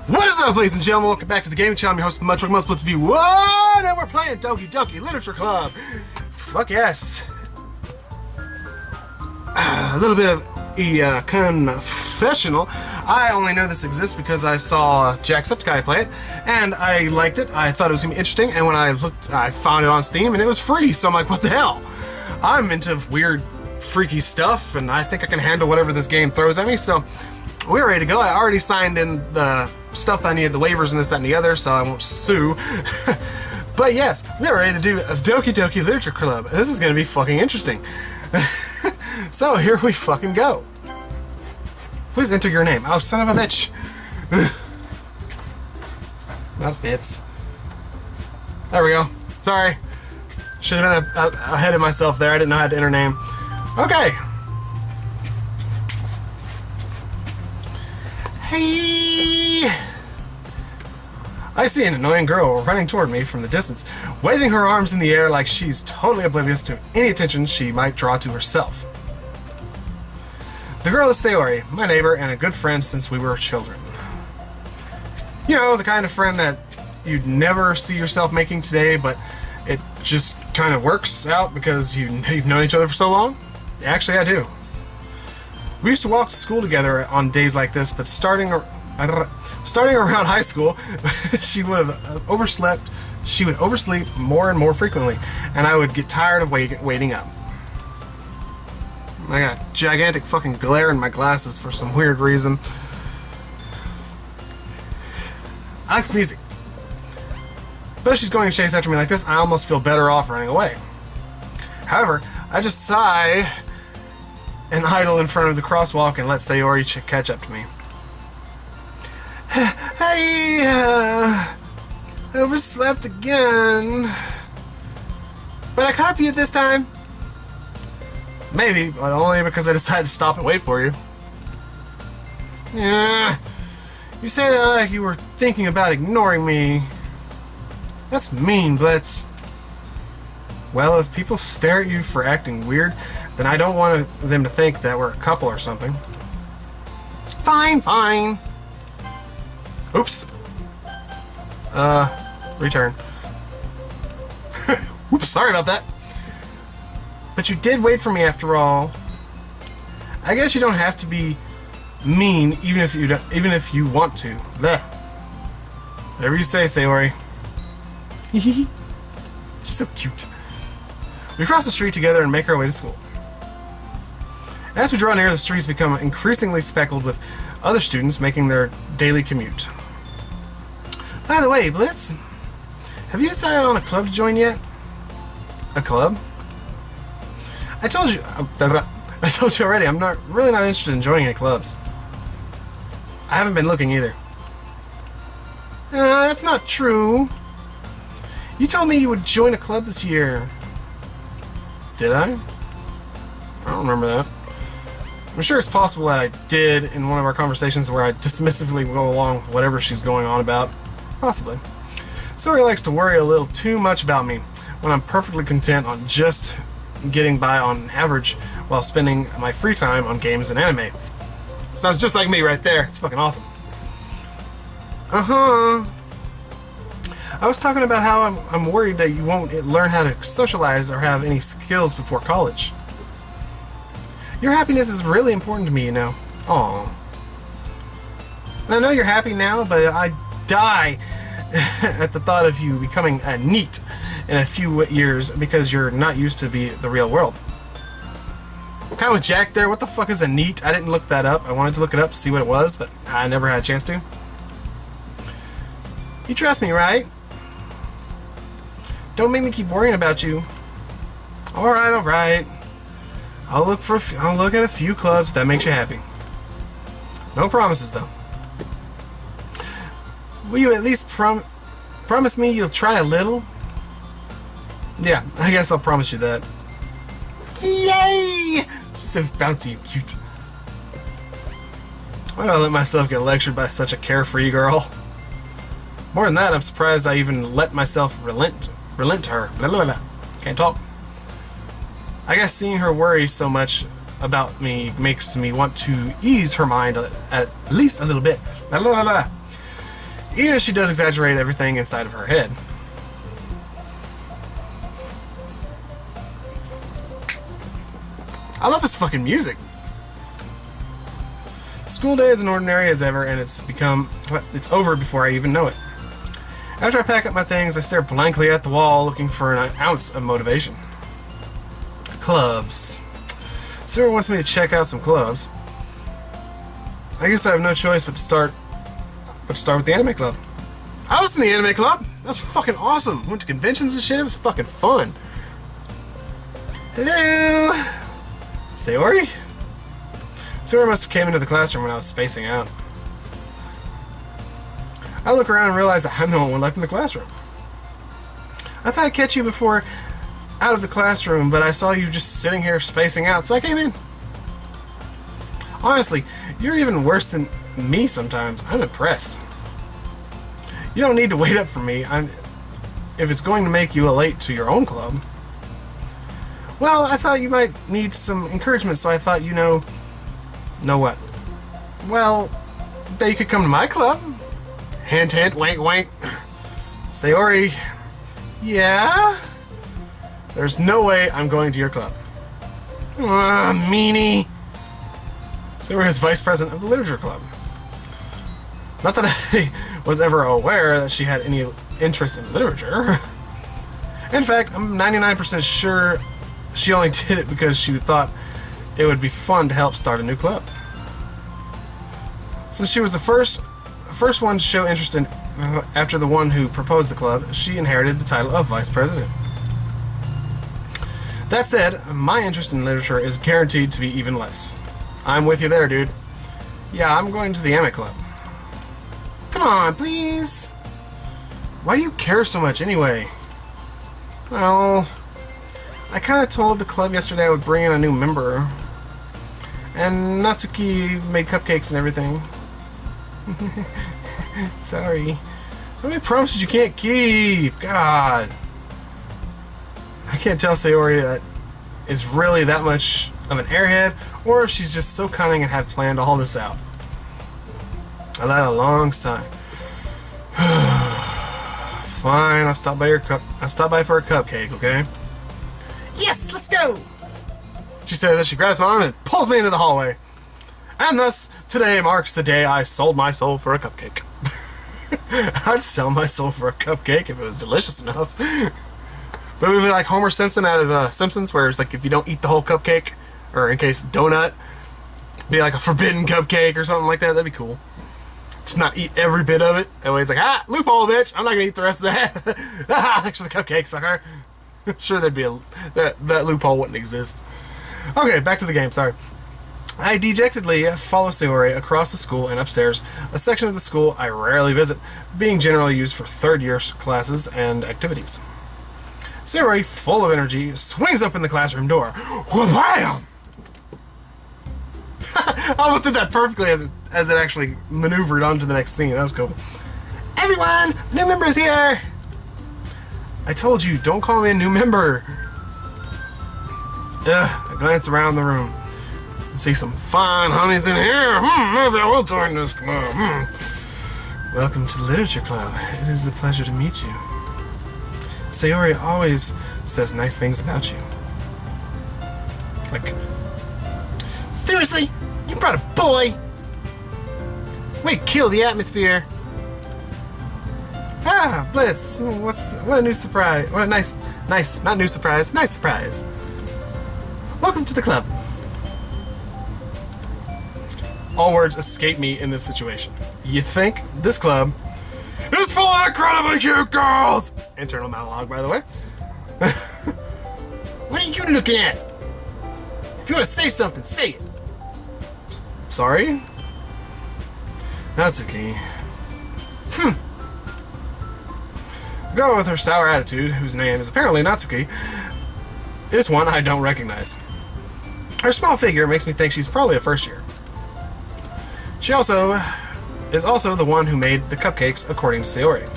What is up, ladies and gentlemen? Welcome back to the gaming channel. I'm your host, the Mud Truck Most Splits View. What? And we're playing Doki Literature Club. Fuck yes. A little bit of a confessional. I only know this exists because I saw Jacksepticeye play it, and I liked it. I thought it was going to be interesting, and when I looked, I found it on Steam, and it was free, so I'm like, what the hell? I'm into weird, freaky stuff, and I think I can handle whatever this game throws at me, so we're ready to go. I already signed in the stuff I needed, the waivers and this, that, and the other, so I won't sue. But yes, we're ready to do a Doki Literature Club. This is going to be fucking interesting. So here we fucking go. Please enter your name. Oh, son of a bitch. Not bits. There we go. Sorry. Should have been ahead of myself there. I didn't know how to enter name. Okay. Hey! I see an annoying girl running toward me from the distance, waving her arms in the air like she's totally oblivious to any attention she might draw to herself. The girl is Sayori, my neighbor and a good friend since we were children. You know, the kind of friend that you'd never see yourself making today, but it just kind of works out because you've known each other for so long? Actually, I do. We used to walk to school together on days like this, but starting around high school, she would have overslept. She would oversleep more and more frequently, and I would get tired of waiting up. I got a gigantic fucking glare in my glasses for some weird reason. I like music. But if she's going to chase after me like this, I almost feel better off running away. However, I just sigh and idle in front of the crosswalk and let Sayori catch up to me. Hey, I overslept again. But I caught you this time. Maybe, but only because I decided to stop and wait for you. Yeah, you say that like you were thinking about ignoring me. That's mean, but... well, if people stare at you for acting weird, then I don't want them to think that we're a couple or something. Fine, fine. Oops. Return. Oops, sorry about that. But you did wait for me after all. I guess you don't have to be mean even if you want to. Bleh. Whatever you say, Sayori. So cute. We cross the street together and make our way to school. As we draw near, the streets become increasingly speckled with other students making their daily commute. By the way, Blitz, have you decided on a club to join yet? A club? I told you already, I'm really not interested in joining any clubs. I haven't been looking either. That's not true. You told me you would join a club this year. Did I? I don't remember that. I'm sure it's possible that I did in one of our conversations where I dismissively go along with whatever she's going on about. Possibly. Sayori likes to worry a little too much about me when I'm perfectly content on just getting by on average while spending my free time on games and anime. Sounds just like me right there. It's fucking awesome. Uh-huh. I was talking about how I'm worried that you won't learn how to socialize or have any skills before college. Your happiness is really important to me, you know. Aw. I know you're happy now, but I die at the thought of you becoming a NEET in a few years because you're not used to the real world. Kind of with Jack there. What the fuck is a NEET? I didn't look that up. I wanted to look it up to see what it was, but I never had a chance to. You trust me, right? Don't make me keep worrying about you. All right. I'll look at a few clubs that makes you happy. No promises though. Will you at least promise me you'll try a little? Yeah, I guess I'll promise you that. Yay! So bouncy and cute. Why did I let myself get lectured by such a carefree girl? More than that, I'm surprised I even let myself relent to her. Blah, blah, blah. Can't talk. I guess seeing her worry so much about me makes me want to ease her mind at least a little bit. Blah, blah, blah, blah. Even if she does exaggerate everything inside of her head. I love this fucking music. School day is as ordinary as ever, and it's over before I even know it. After I pack up my things, I stare blankly at the wall, looking for an ounce of motivation. Clubs. Sarah wants me to check out some clubs. I guess I have no choice but to start with the anime club. I was in the anime club. That's fucking awesome. Went to conventions and shit. It was fucking fun. Hello, Sayori. Sayori must have came into the classroom when I was spacing out. I look around and realize that I'm the only one left in the classroom. I thought I'd catch you before out of the classroom, but I saw you just sitting here spacing out, so I came in. Honestly, you're even worse than me sometimes. I'm impressed. You don't need to wait up for me if it's going to make you late to your own club. Well, I thought you might need some encouragement, so I thought know what? Well, that you could come to my club. Hint, hint, wink, wink. Sayori, yeah? There's no way I'm going to your club. Meanie. Sayori is vice president of the literature club. Not that I was ever aware that she had any interest in literature. In fact, I'm 99% sure she only did it because she thought it would be fun to help start a new club. Since she was the first one to show interest in after the one who proposed the club, she inherited the title of vice president. That said, my interest in literature is guaranteed to be even less. I'm with you there, dude. Yeah, I'm going to the anime club. Come on, please. Why do you care so much anyway? Well, I kind of told the club yesterday I would bring in a new member. And Natsuki made cupcakes and everything. Sorry. How many promises you can't keep? God. I can't tell Sayori that is really that much of an airhead, or if she's just so cunning and had planned all this out. I let a long sigh. Fine, I'll stop by for a cupcake, okay? Yes, let's go! She says as she grabs my arm and pulls me into the hallway. And thus, today marks the day I sold my soul for a cupcake. I'd sell my soul for a cupcake if it was delicious enough. But it would be like Homer Simpson out of Simpsons, where it's like if you don't eat the whole cupcake, or in case donut, be like a forbidden cupcake or something like that. That'd be cool. Just not eat every bit of it. That way it's like, loophole, bitch. I'm not gonna eat the rest of that. Thanks for the cupcake, sucker. I'm sure there'd be that loophole wouldn't exist. Okay, back to the game. Sorry. I dejectedly follow Sayori across the school and upstairs, a section of the school I rarely visit, being generally used for third-year classes and activities. Sayori, full of energy, swings open the classroom door. Wha-bam! I almost did that perfectly as it actually maneuvered onto the next scene. That was cool. Everyone! The new member is here! I told you, don't call me a new member. I glance around the room. See some fine honeys in here. Maybe I will join this club. Welcome to the Literature Club. It is a pleasure to meet you. Sayori always says nice things about you. Like, seriously? You brought a boy? We kill the atmosphere. Bliss. What a new surprise. What a nice, not new surprise, nice surprise. Welcome to the club. All words escape me in this situation. You think this club is full of incredibly cute girls? Internal monologue, by the way. What are you looking at? If you want to say something, say it. Sorry? Natsuki. The girl with her sour attitude, whose name is apparently Natsuki, is one I don't recognize. Her small figure makes me think she's probably a first year. She is also the one who made the cupcakes, according to Sayori.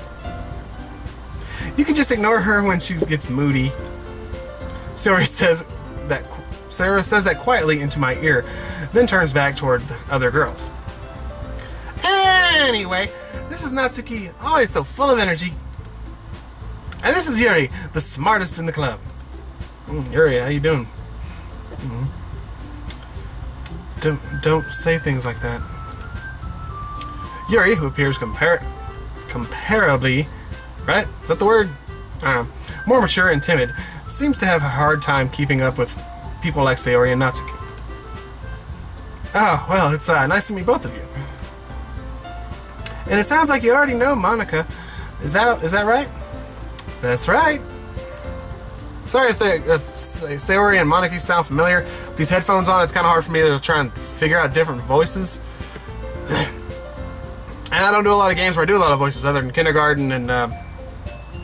You can just ignore her when she gets moody. Sayori says that quietly into my ear, then turns back toward the other girls. Anyway, this is Natsuki, always so full of energy. And this is Yuri, the smartest in the club. Yuri, how you doing? Don't say things like that. Yuri, who appears comparably, right? Is that the word? I don't know. More mature and timid, seems to have a hard time keeping up with people like Sayori and Natsuki. Oh, well, it's nice to meet both of you. And it sounds like you already know Monica. Is that right? That's right. Sorry if Sayori and Monica sound familiar. With these headphones on, it's kind of hard for me to try and figure out different voices. And I don't do a lot of games where I do a lot of voices other than kindergarten, and I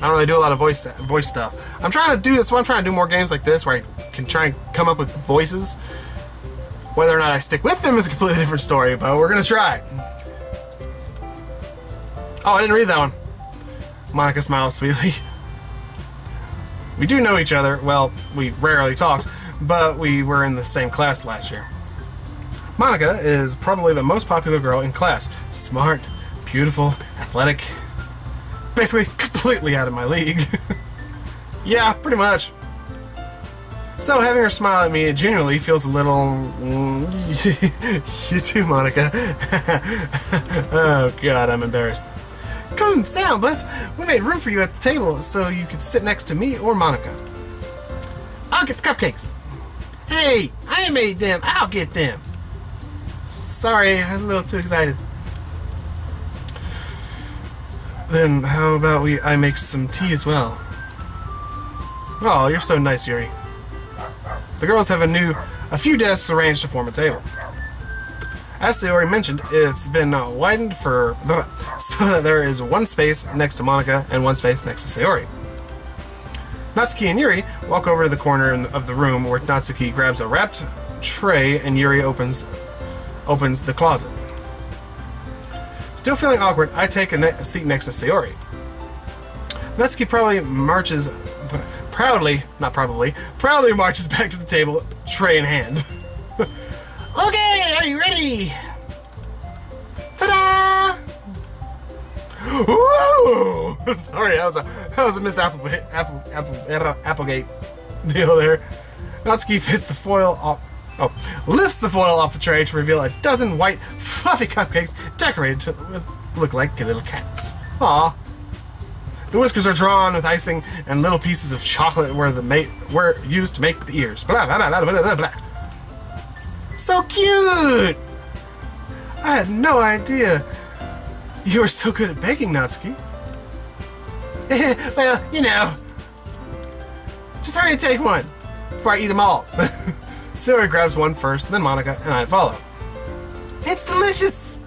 don't really do a lot of voice stuff. That's why I'm trying to do more games like this where I can try and come up with voices. Whether or not I stick with them is a completely different story, but we're gonna try. Oh, I didn't read that one. Monica smiles sweetly. We do know each other. Well, we rarely talked, but we were in the same class last year. Monica is probably the most popular girl in class. Smart, beautiful, athletic. Basically, completely out of my league. Yeah, pretty much. So having her smile at me genuinely feels a little... You too, Monica. Oh god, I'm embarrassed. Come, sit down, Blitz. We made room for you at the table so you could sit next to me or Monica. I'll get the cupcakes. Hey, I made them. I'll get them. Sorry, I was a little too excited. Then how about I make some tea as well? Oh, you're so nice, Yuri. The girls have a few desks arranged to form a table. As Sayori mentioned, it's been widened so that there is one space next to Monica and one space next to Sayori. Natsuki and Yuri walk over to the corner of the room where Natsuki grabs a wrapped tray and Yuri opens the closet. Still feeling awkward, I take a seat next to Sayori. Natsuki proudly marches back to the table, tray in hand. Okay, are you ready? Ta-da! Woo! Sorry, that was a Miss Applegate deal there. Natsuki lifts the foil off the tray to reveal a dozen white, fluffy cupcakes decorated to look like little cats. Aww. The whiskers are drawn with icing, and little pieces of chocolate were used to make the ears. Blah, blah, blah, blah, blah, blah, blah. So cute! I had no idea you were so good at baking, Natsuki. Well, you know. Just hurry and take one before I eat them all. Sayori grabs one first, then Monica, and I follow. It's delicious!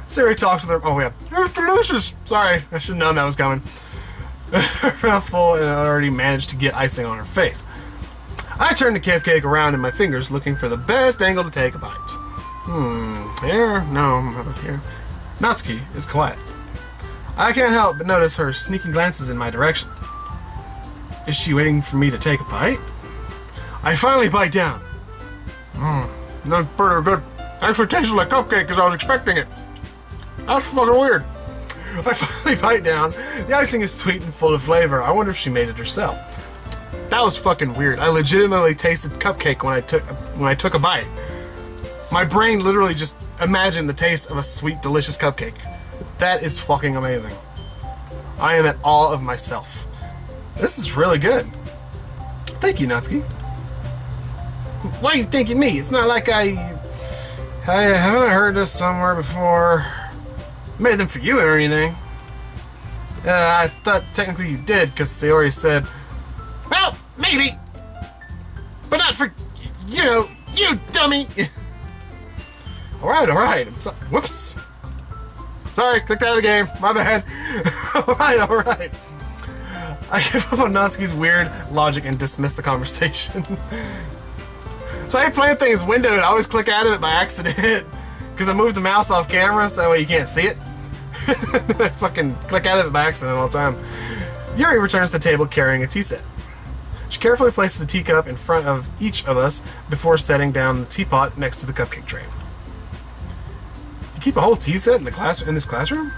Sayori talks with her. Oh, yeah. It's delicious! Sorry, I should have known that was coming. Her mouth full, and I already managed to get icing on her face. I turn the cupcake around in my fingers, looking for the best angle to take a bite. Here? No, how about here? Natsuki is quiet. I can't help but notice her sneaking glances in my direction. Is she waiting for me to take a bite? I finally bite down. That's pretty good. Actually tastes like cupcake because I was expecting it. That's fucking weird. I finally bite down. The icing is sweet and full of flavor. I wonder if she made it herself. That was fucking weird. I legitimately tasted cupcake when I took a bite. My brain literally just imagined the taste of a sweet, delicious cupcake. That is fucking amazing. I am at awe of myself. This is really good. Thank you, Natsuki. Why are you thanking me? It's not like haven't I heard this somewhere before? Made them for you or anything. I thought technically you did, because Sayori said, well, maybe, but not for, you dummy. Alright. Whoops. Sorry, clicked out of the game. My bad. Alright. I give up on Natsuki's weird logic and dismiss the conversation. So I play things windowed. I always click out of it by accident because I moved the mouse off camera so that way you can't see it. I fucking click out of it by accident all the time. Yuri returns to the table carrying a tea set. She carefully places a teacup in front of each of us before setting down the teapot next to the cupcake tray. You keep a whole tea set in this classroom?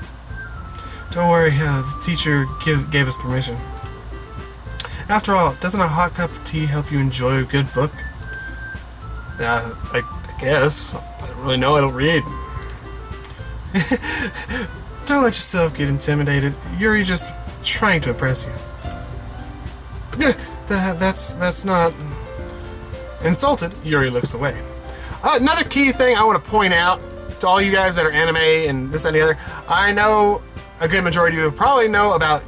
Don't worry, the teacher gave us permission. After all, doesn't a hot cup of tea help you enjoy a good book? I guess. I don't really know, I don't read. Don't let yourself get intimidated. Yuri just trying to impress you. That's not... Insulted, Yuri looks away. Another key thing I want to point out to all you guys that are anime and this and the other, I know a good majority of you probably know about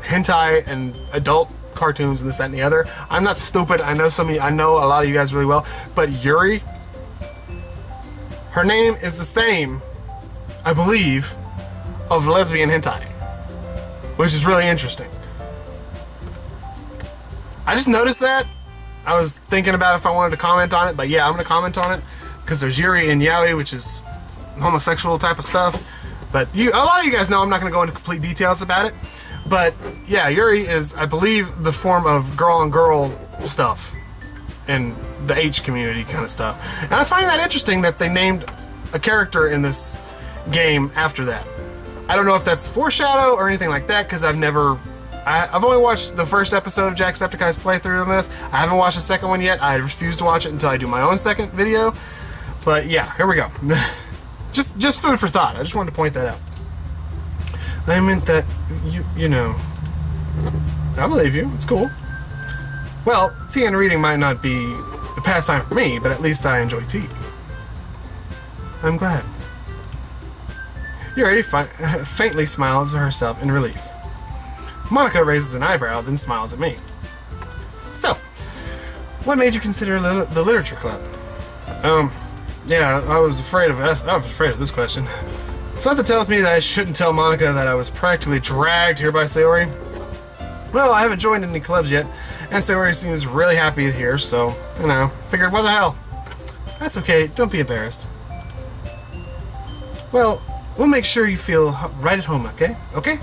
hentai and adult cartoons and this, that, and the other. I'm not stupid. I know I know a lot of you guys really well. But Yuri, her name is the same, I believe, of lesbian hentai, which is really interesting. I just noticed that. I was thinking about if I wanted to comment on it, but yeah, I'm going to comment on it because there's Yuri and Yaoi, which is homosexual type of stuff. But a lot of you guys know I'm not going to go into complete details about it. But yeah, Yuri is, I believe, the form of girl-on-girl stuff in the H community kind of stuff. And I find that interesting that they named a character in this game after that. I don't know if that's foreshadow or anything like that, because I've only watched the first episode of Jacksepticeye's playthrough on this. I haven't watched the second one yet. I refuse to watch it until I do my own second video. But yeah, here we go. just food for thought. I just wanted to point that out. I meant that, you know, I believe you. It's cool. Well, tea and reading might not be the pastime for me, but at least I enjoy tea. I'm glad. Yuri faintly smiles to herself in relief. Monica raises an eyebrow, then smiles at me. So, what made you consider the literature club? Yeah, I was afraid of this question. Something tells me that I shouldn't tell Monica that I was practically dragged here by Sayori. Well, I haven't joined any clubs yet, and Sayori seems really happy here, so, you know, figured, what the hell? That's okay, don't be embarrassed. Well, we'll make sure you feel right at home, okay? Okay?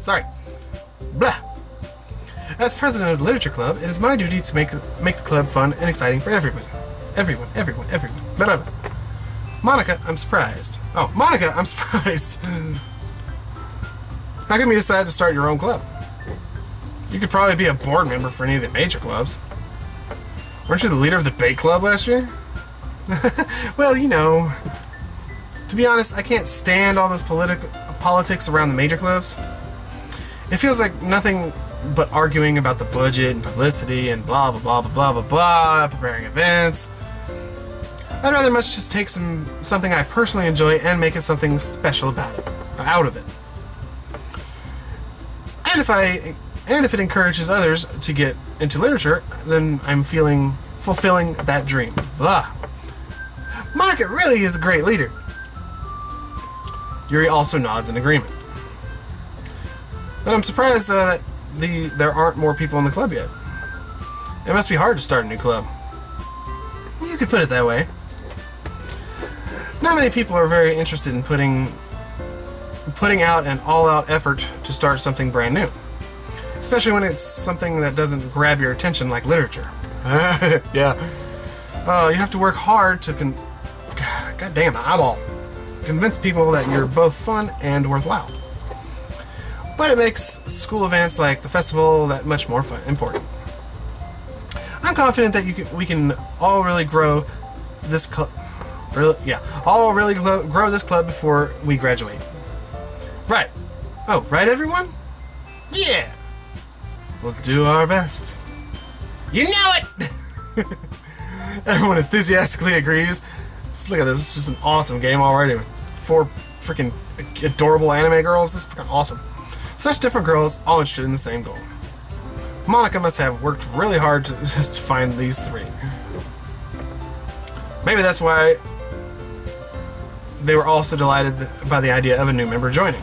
Sorry. Blah. As president of the Literature Club, it is my duty to make the club fun and exciting for everyone. Everyone. Blah, blah, blah. Monica, I'm surprised. Oh, Monica, I'm surprised. How come you decided to start your own club? You could probably be a board member for any of the major clubs. Weren't you the leader of the Bake Club last year? Well, you know, to be honest, I can't stand all those politics around the major clubs. It feels like nothing but arguing about the budget and publicity and blah blah blah blah blah blah blah, preparing events. I'd rather much just take something I personally enjoy and make it something special out of it. And if it encourages others to get into literature, then I'm fulfilling that dream. Blah. Monica really is a great leader. Yuri also nods in agreement. But I'm surprised that there aren't more people in the club yet. It must be hard to start a new club. You could put it that way. Not many people are very interested in putting out an all-out effort to start something brand new. Especially when it's something that doesn't grab your attention like literature. Yeah. You have to work hard to God damn, the eyeball. Convince people that you're both fun and worthwhile. But it makes school events like the festival that much more important. I'm confident that we can all really grow this club. Grow this club before we graduate. Right. Oh, right, everyone? Yeah. We'll do our best. You know it. Everyone enthusiastically agrees. Look at this. It's just an awesome game already. 4 freaking adorable anime girls. This is freaking awesome. Such different girls, all interested in the same goal. Monica must have worked really hard to just find these 3. Maybe that's why they were also delighted by the idea of a new member joining.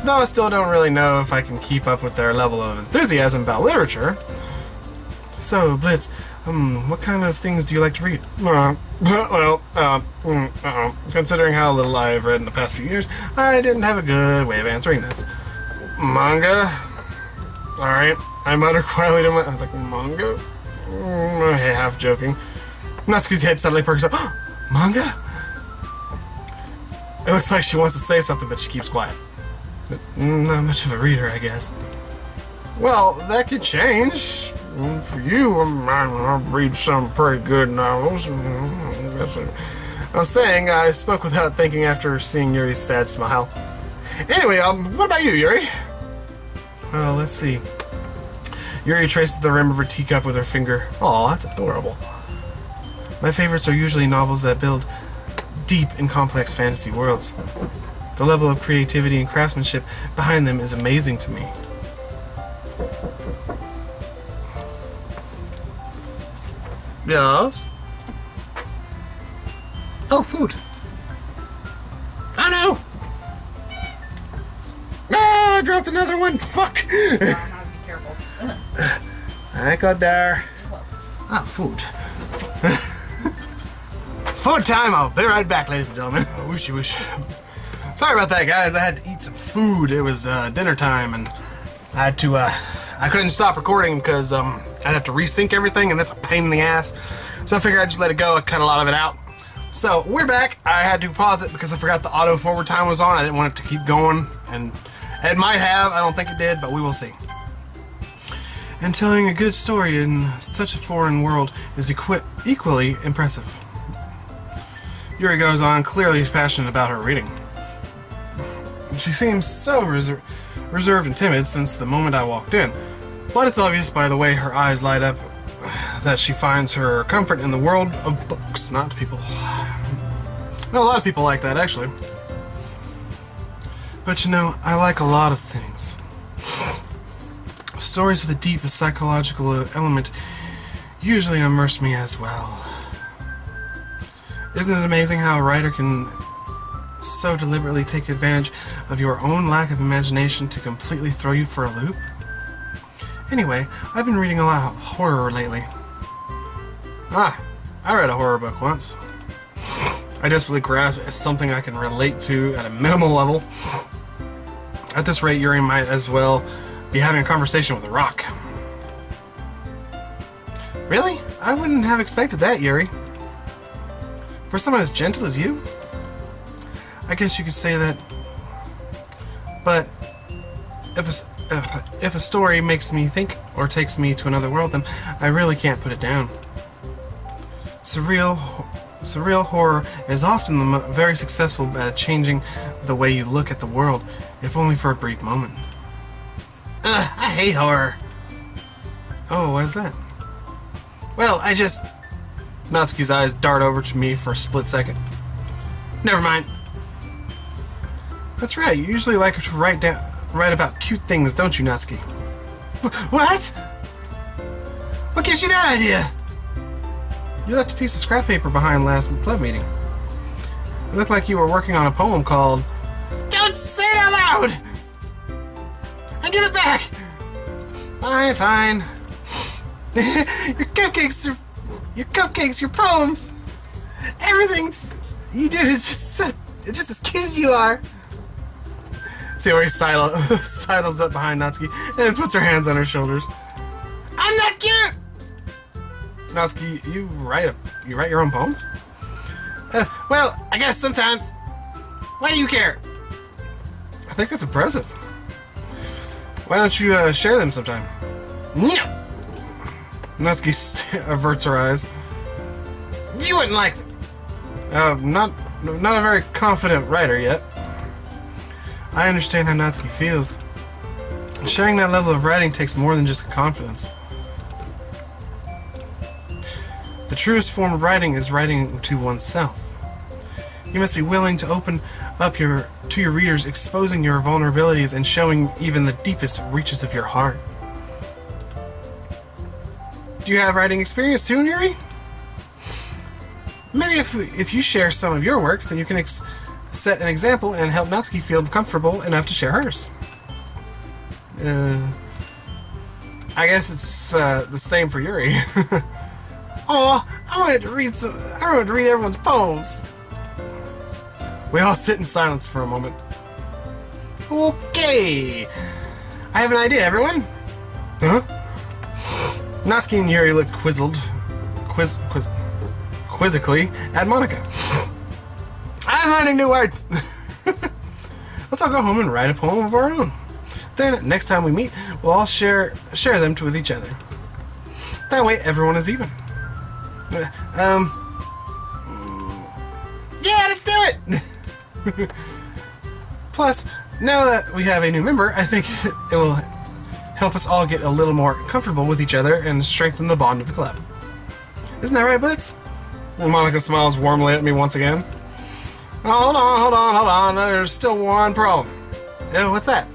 Though I still don't really know if I can keep up with their level of enthusiasm about literature. So, Blitz, what kind of things do you like to read? Considering how little I've read in the past few years, I didn't have a good way of answering this. Manga? Alright, I muttered quietly to I was like, manga? Half joking. And that's because his head suddenly perks up. Manga? It looks like she wants to say something, but she keeps quiet. Not much of a reader, I guess. Well, that could change. For you, I read some pretty good novels. I'm saying I spoke without thinking after seeing Yuri's sad smile. Anyway, what about you, Yuri? Well, let's see. Yuri traces the rim of her teacup with her finger. Aw, that's adorable. My favorites are usually novels that build deep and complex fantasy worlds. The level of creativity and craftsmanship behind them is amazing to me. Yes? Oh, food. Oh no! Ah, I dropped another one. Fuck! Be careful. I got there. Ah, food. Food time! I'll be right back, ladies and gentlemen. Oh, wishy wish. Sorry about that, guys. I had to eat some food. It was dinner time, and I had to. I couldn't stop recording because I'd have to resync everything, and that's a pain in the ass. So I figured I'd just let it go. I cut a lot of it out. So we're back. I had to pause it because I forgot the auto forward time was on. I didn't want it to keep going, and it might have. I don't think it did, but we will see. And telling a good story in such a foreign world is equally impressive. Yuri goes on, clearly passionate about her reading. She seems so reserved and timid since the moment I walked in, but it's obvious by the way her eyes light up that she finds her comfort in the world of books, not people. Well, a lot of people like that, actually. But you know, I like a lot of things. Stories with a deep psychological element usually immerse me as well. Isn't it amazing how a writer can so deliberately take advantage of your own lack of imagination to completely throw you for a loop? Anyway, I've been reading a lot of horror lately. I read a horror book once. I desperately grasp it as something I can relate to at a minimal level. At this rate, Yuri might as well be having a conversation with a rock. Really? I wouldn't have expected that, Yuri. For someone as gentle as you? I guess you could say that. But if a story makes me think or takes me to another world, then I really can't put it down. Surreal horror is often very successful at changing the way you look at the world, if only for a brief moment. I hate horror. Oh, why is that? Well, Natsuki's eyes dart over to me for a split second. Never mind. That's right, you usually like to write about cute things, don't you, Natsuki? What? What gives you that idea? You left a piece of scrap paper behind last club meeting. It looked like you were working on a poem called Don't Say It Out Loud! And give it back! Fine. Your cupcakes, your poems, everything you do is just as cute as you are. See where he sidles up behind Natsuki and puts her hands on her shoulders. I'm not cute! Natsuki, you write your own poems? Well, I guess sometimes. Why do you care? I think that's impressive. Why don't you share them sometime? No! Natsuki averts her eyes. You wouldn't like them. Not a very confident writer yet. I understand how Natsuki feels. Sharing that level of writing takes more than just confidence. The truest form of writing is writing to oneself. You must be willing to open up to your readers, exposing your vulnerabilities and showing even the deepest reaches of your heart. Do you have writing experience too, Yuri? Maybe if you share some of your work, then you can set an example and help Natsuki feel comfortable enough to share hers. I guess it's the same for Yuri. Oh, I wanted to read everyone's poems. We all sit in silence for a moment. Okay. I have an idea, everyone. Huh? Natsuki and Yuri look quizzically at Monica. I'm learning new words. let's all go home and write a poem of our own. Then, next time we meet, we'll all share them with each other. That way, everyone is even. Yeah, let's do it! Plus, now that we have a new member, I think it will help us all get a little more comfortable with each other and strengthen the bond of the club. Isn't that right, Blitz? Monica smiles warmly at me once again. Oh, hold on. There's still one problem. Oh, what's that?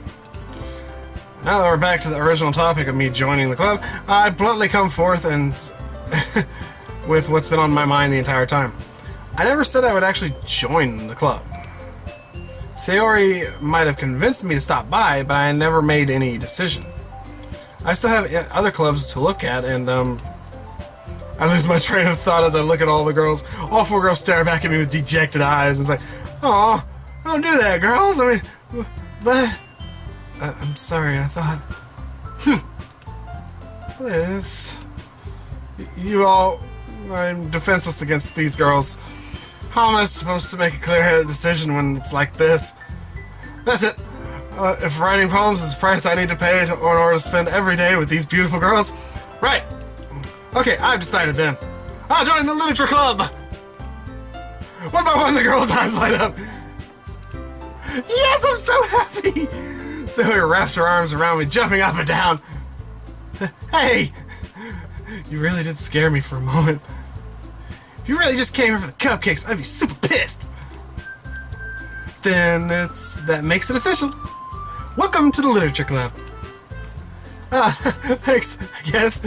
Now that we're back to the original topic of me joining the club, I bluntly come forth and with what's been on my mind the entire time. I never said I would actually join the club. Sayori might have convinced me to stop by, but I never made any decision. I still have other clubs to look at, and I lose my train of thought as I look at all the girls. All 4 girls stare back at me with dejected eyes. It's like, oh, don't do that, girls. I mean, but I'm sorry. I thought, Liz, you all. I'm defenseless against these girls. How am I supposed to make a clear-headed decision when it's like this? That's it. If writing poems is the price I need to pay in order to spend every day with these beautiful girls, right? Okay, I've decided then. I'll join the literature club! One by one, the girls' eyes light up. Yes, I'm so happy! Sawyer wraps her arms around me, jumping up and down. Hey! You really did scare me for a moment. If you really just came here for the cupcakes, I'd be super pissed. Then that makes it official. Welcome to the literature club. Thanks, I guess.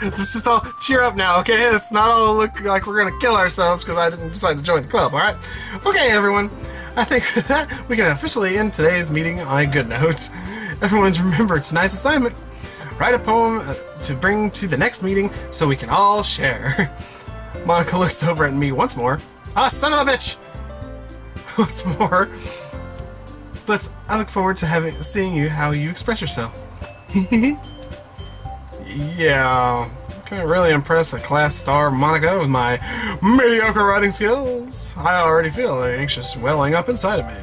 Let's just all cheer up now, okay? Let's not all look like we're gonna kill ourselves because I didn't decide to join the club, alright? Okay, everyone. I think with that, we can officially end today's meeting on a good note. Everyone's remember tonight's assignment. Write a poem to bring to the next meeting so we can all share. Monica looks over at me once more. Ah, son of a bitch! Once more. But I look forward to seeing you how you express yourself. Yeah, can't really impress a class star Monica with my mediocre writing skills. I already feel the anxious welling up inside of me.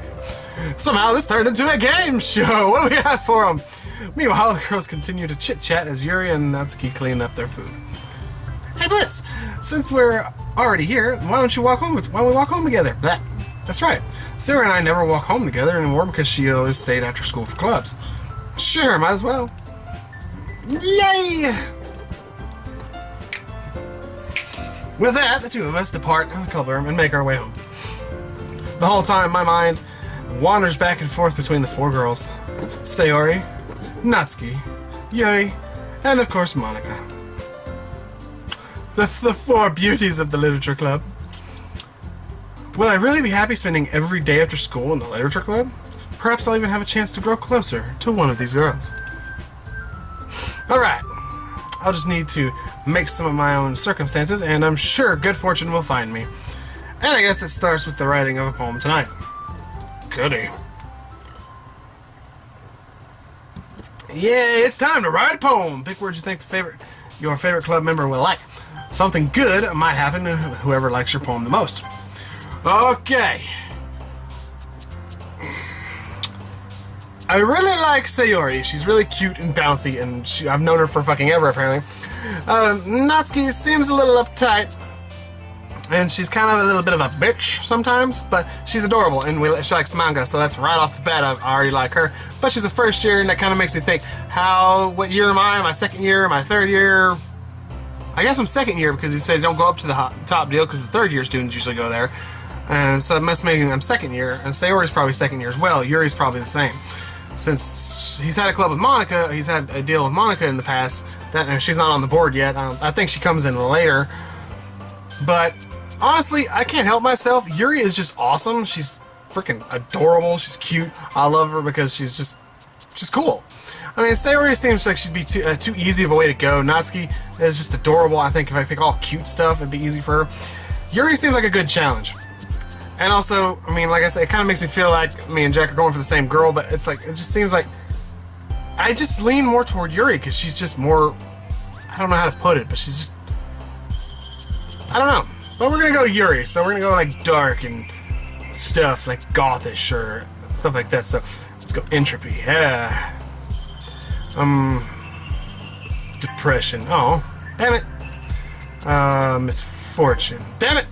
Somehow this turned into a game show. What do we have for them? Meanwhile, the girls continue to chit-chat as Yuri and Natsuki clean up their food. Hey Blitz, since we're already here, why don't we walk home together? That's right. Sarah and I never walk home together anymore because she always stayed after school for clubs. Sure, might as well. Yay! With that, the 2 of us depart the club room and make our way home. The whole time, my mind wanders back and forth between the 4 girls. Sayori, Natsuki, Yuri, and of course Monica. The 4 beauties of the literature club. Will I really be happy spending every day after school in the literature club? Perhaps I'll even have a chance to grow closer to one of these girls. Alright, I'll just need to make some of my own circumstances, and I'm sure good fortune will find me. And I guess it starts with the writing of a poem tonight. Goody. Yeah, it's time to write a poem. Pick words you think your favorite club member will like. Something good might happen to whoever likes your poem the most. Okay. I really like Sayori. She's really cute and bouncy, and I've known her for fucking ever, apparently. Natsuki seems a little uptight, and she's kind of a little bit of a bitch sometimes, but she's adorable, and she likes manga, so that's right off the bat, I already like her. But she's a first year, and that kind of makes me think, what year am I? My second year? My third year? I guess I'm second year, because he said don't go up to the top deal, because the third year students usually go there. And so it must make I'm second year, and Sayori's probably second year as well. Yuri's probably the same. Since he's had a club with Monica, he's had a deal with Monica in the past, and she's not on the board yet. I think she comes in later. But honestly, I can't help myself. Yuri is just awesome. She's freaking adorable. She's cute. I love her because she's cool. I mean, Sayori seems like she'd be too easy of a way to go. Natsuki is just adorable. I think if I pick all cute stuff, it'd be easy for her. Yuri seems like a good challenge. And also, I mean, like I said, it kind of makes me feel like me and Jack are going for the same girl, but it's like, it just seems like I just lean more toward Yuri because she's just more, I don't know how to put it, but she's just, I don't know. But we're going to go Yuri, so we're going to go like dark and stuff like gothish or stuff like that. So let's go entropy. Yeah. Depression. Oh, damn it. Misfortune. Damn it.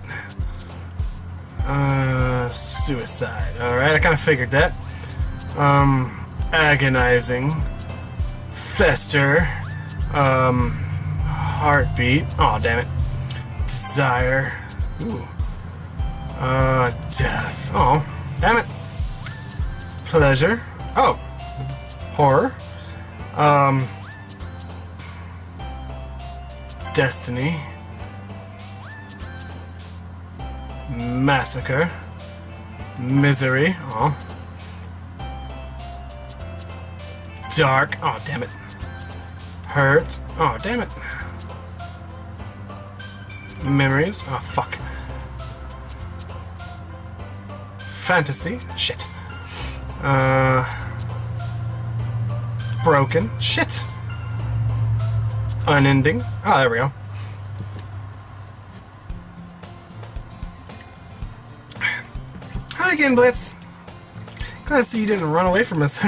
Suicide. Alright, I kind of figured that. Agonizing. Fester. Heartbeat. Oh, damn it. Desire. Ooh. Death. Oh, damn it. Pleasure. Oh. Horror. Destiny. Massacre. Misery. Oh. Dark. Oh, damn it. Hurt. Oh, damn it. Memories. Oh, fuck. Fantasy. Shit. Broken. Shit. Unending. Oh, there we go. Hi again, Blitz. Glad to see you didn't run away from us.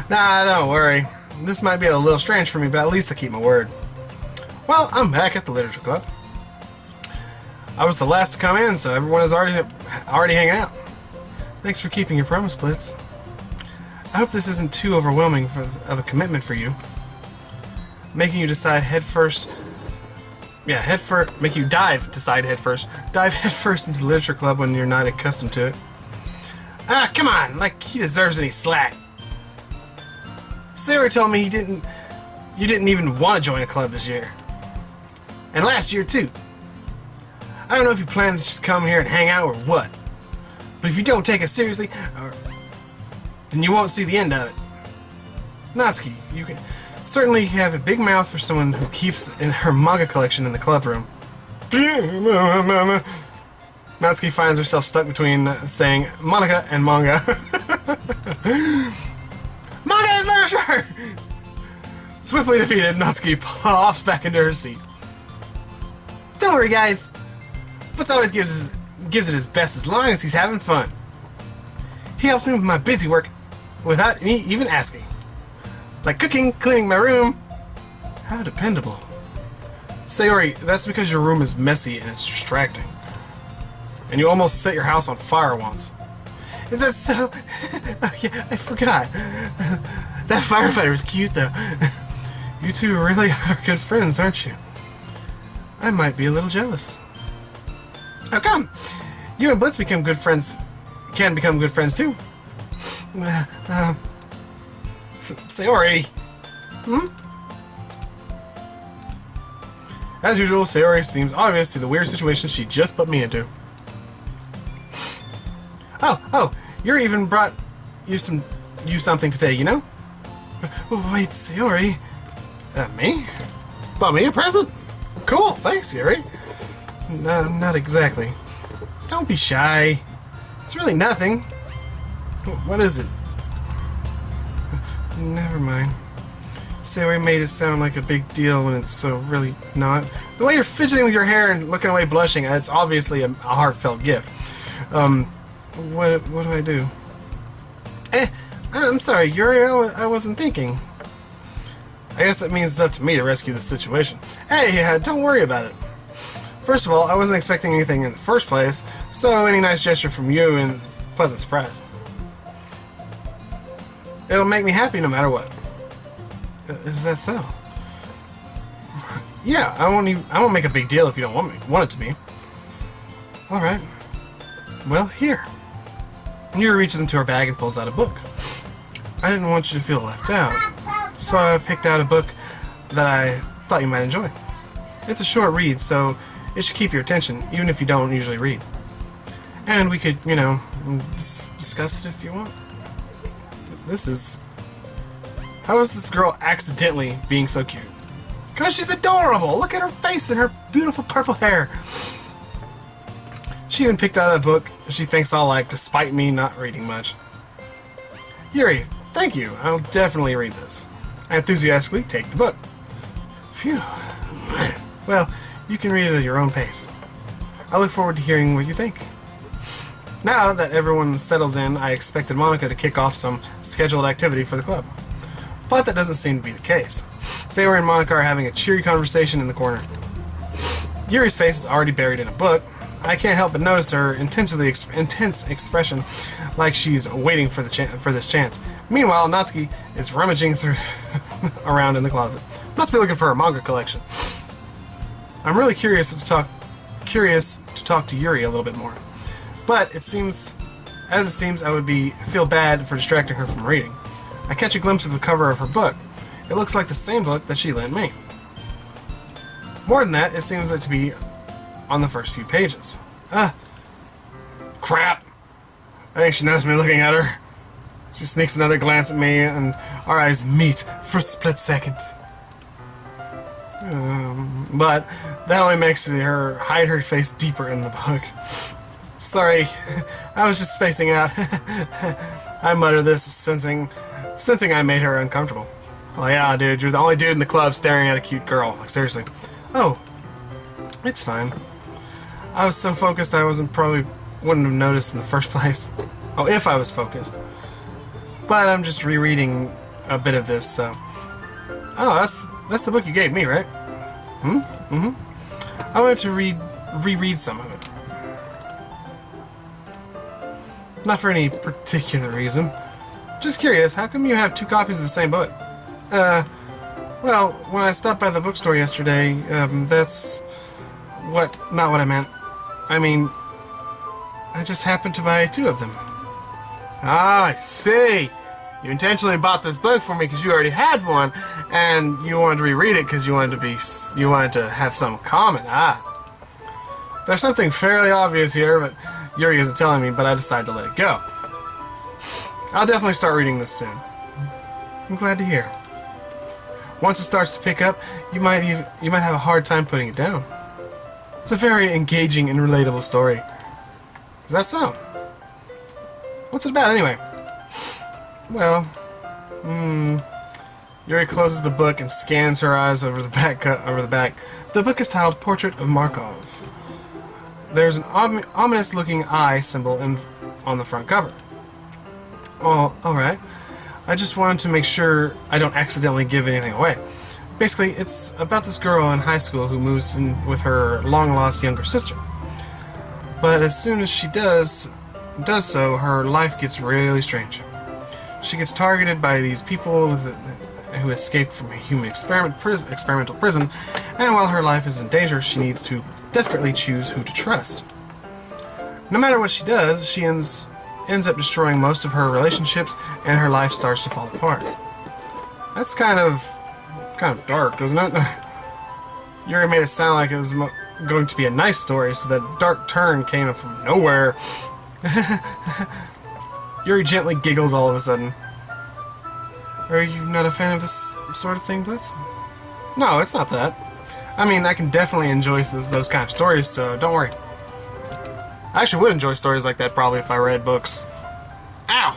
Nah, don't worry. This might be a little strange for me, but at least I keep my word. Well, I'm back at the Literature Club. I was the last to come in, so everyone is already hanging out. Thanks for keeping your promise, Blitz. I hope this isn't too overwhelming of a commitment for you. Making you decide head first. Yeah, make you dive head first into the Literature Club when you're not accustomed to it. Ah, come on, like he deserves any slack. Sarah told me you didn't even want to join a club this year. And last year too. I don't know if you plan to just come here and hang out or what. But if you don't take it seriously, then you won't see the end of it. Natsuki, you can certainly have a big mouth for someone who keeps in her manga collection in the club room. Natsuki finds herself stuck between saying Monica and manga. Manga is literature! Swiftly defeated, Natsuki pops back into her seat. Don't worry, guys. Blitz always gives it his best as long as he's having fun. He helps me with my busy work without me even asking. Like cooking, cleaning my room. How dependable. Sayori, that's because your room is messy and it's distracting. And you almost set your house on fire once. Is that so? Oh yeah, I forgot. That firefighter was cute though. You two really are good friends, aren't you? I might be a little jealous. How come? You and Blitz can become good friends too. Sayori. As usual, Sayori seems obvious to the weird situation she just put me into. Oh, Yuri even brought you something today, you know? Wait, Sayori. Me? Bought me a present? Cool, thanks, Yuri. No, not exactly. Don't be shy. It's really nothing. What is it? Never mind. Sayori made it sound like a big deal when it's so really not. The way you're fidgeting with your hair and looking away blushing, it's obviously a heartfelt gift. What do I do? I'm sorry, Yuri, I wasn't thinking. I guess that means it's up to me to rescue the situation. Hey, don't worry about it. First of all, I wasn't expecting anything in the first place, so any nice gesture from you is a pleasant surprise. It'll make me happy no matter what. Is that so? Yeah, I won't make a big deal if you don't want it to be. Alright. Well, here. Yuri reaches into her bag and pulls out a book. I didn't want you to feel left out, so I picked out a book that I thought you might enjoy. It's a short read, so it should keep your attention, even if you don't usually read. And we could, discuss it if you want. How is this girl accidentally being so cute? Because she's adorable! Look at her face and her beautiful purple hair! She even picked out a book she thinks I'll like, despite me not reading much. Yuri, thank you. I'll definitely read this. I enthusiastically take the book. Phew. Well, you can read it at your own pace. I look forward to hearing what you think. Now that everyone settles in, I expected Monica to kick off some scheduled activity for the club. But that doesn't seem to be the case. Sayori and Monica are having a cheery conversation in the corner. Yuri's face is already buried in a book. I can't help but notice her intense expression, like she's waiting for this chance. Meanwhile, Natsuki is rummaging through around in the closet. Must be looking for her manga collection. I'm really curious to talk to Yuri a little bit more. But it seems I would feel bad for distracting her from reading. I catch a glimpse of the cover of her book. It looks like the same book that she lent me. More than that, it seems to be on the first few pages. Crap! I think she noticed me looking at her. She sneaks another glance at me, and our eyes meet for a split second. But that only makes her hide her face deeper in the book. Sorry, I was just spacing out. I mutter this, sensing I made her uncomfortable. Oh yeah, dude, you're the only dude in the club staring at a cute girl. Like, seriously. Oh, it's fine. I was so focused I wouldn't have noticed in the first place. Oh, if I was focused. But I'm just rereading a bit of this, so... Oh, that's the book you gave me, right? Mm-hmm. I wanted to reread some of it. Not for any particular reason. Just curious, how come you have 2 copies of the same book? Well, when I stopped by the bookstore yesterday, that's... not what I meant. I mean, I just happened to buy 2 of them. Ah, I see! You intentionally bought this book for me because you already had one, and you wanted to reread it because you wanted to have some comment. Ah. There's something fairly obvious here, but Yuri isn't telling me, but I decided to let it go. I'll definitely start reading this soon. I'm glad to hear. Once it starts to pick up, you might have a hard time putting it down. It's a very engaging and relatable story. Is that so? What's it about anyway? Well, Yuri closes the book and scans her eyes over the back. The book is titled Portrait of Markov. There's an ominous-looking eye symbol on the front cover. Oh, alright. I just wanted to make sure I don't accidentally give anything away. Basically, it's about this girl in high school who moves in with her long-lost younger sister. But as soon as she does so, her life gets really strange. She gets targeted by these people who escaped from a human experimental prison, and while her life is in danger, she needs to desperately choose who to trust. No matter what she does, she ends up destroying most of her relationships, and her life starts to fall apart. That's kind of dark, isn't it? Yuri made it sound like it was going to be a nice story, so that dark turn came from nowhere. Yuri gently giggles all of a sudden. Are you not a fan of this sort of thing, Blitz? No, it's not that. I mean, I can definitely enjoy those kind of stories, so don't worry. I actually would enjoy stories like that probably if I read books. Ow!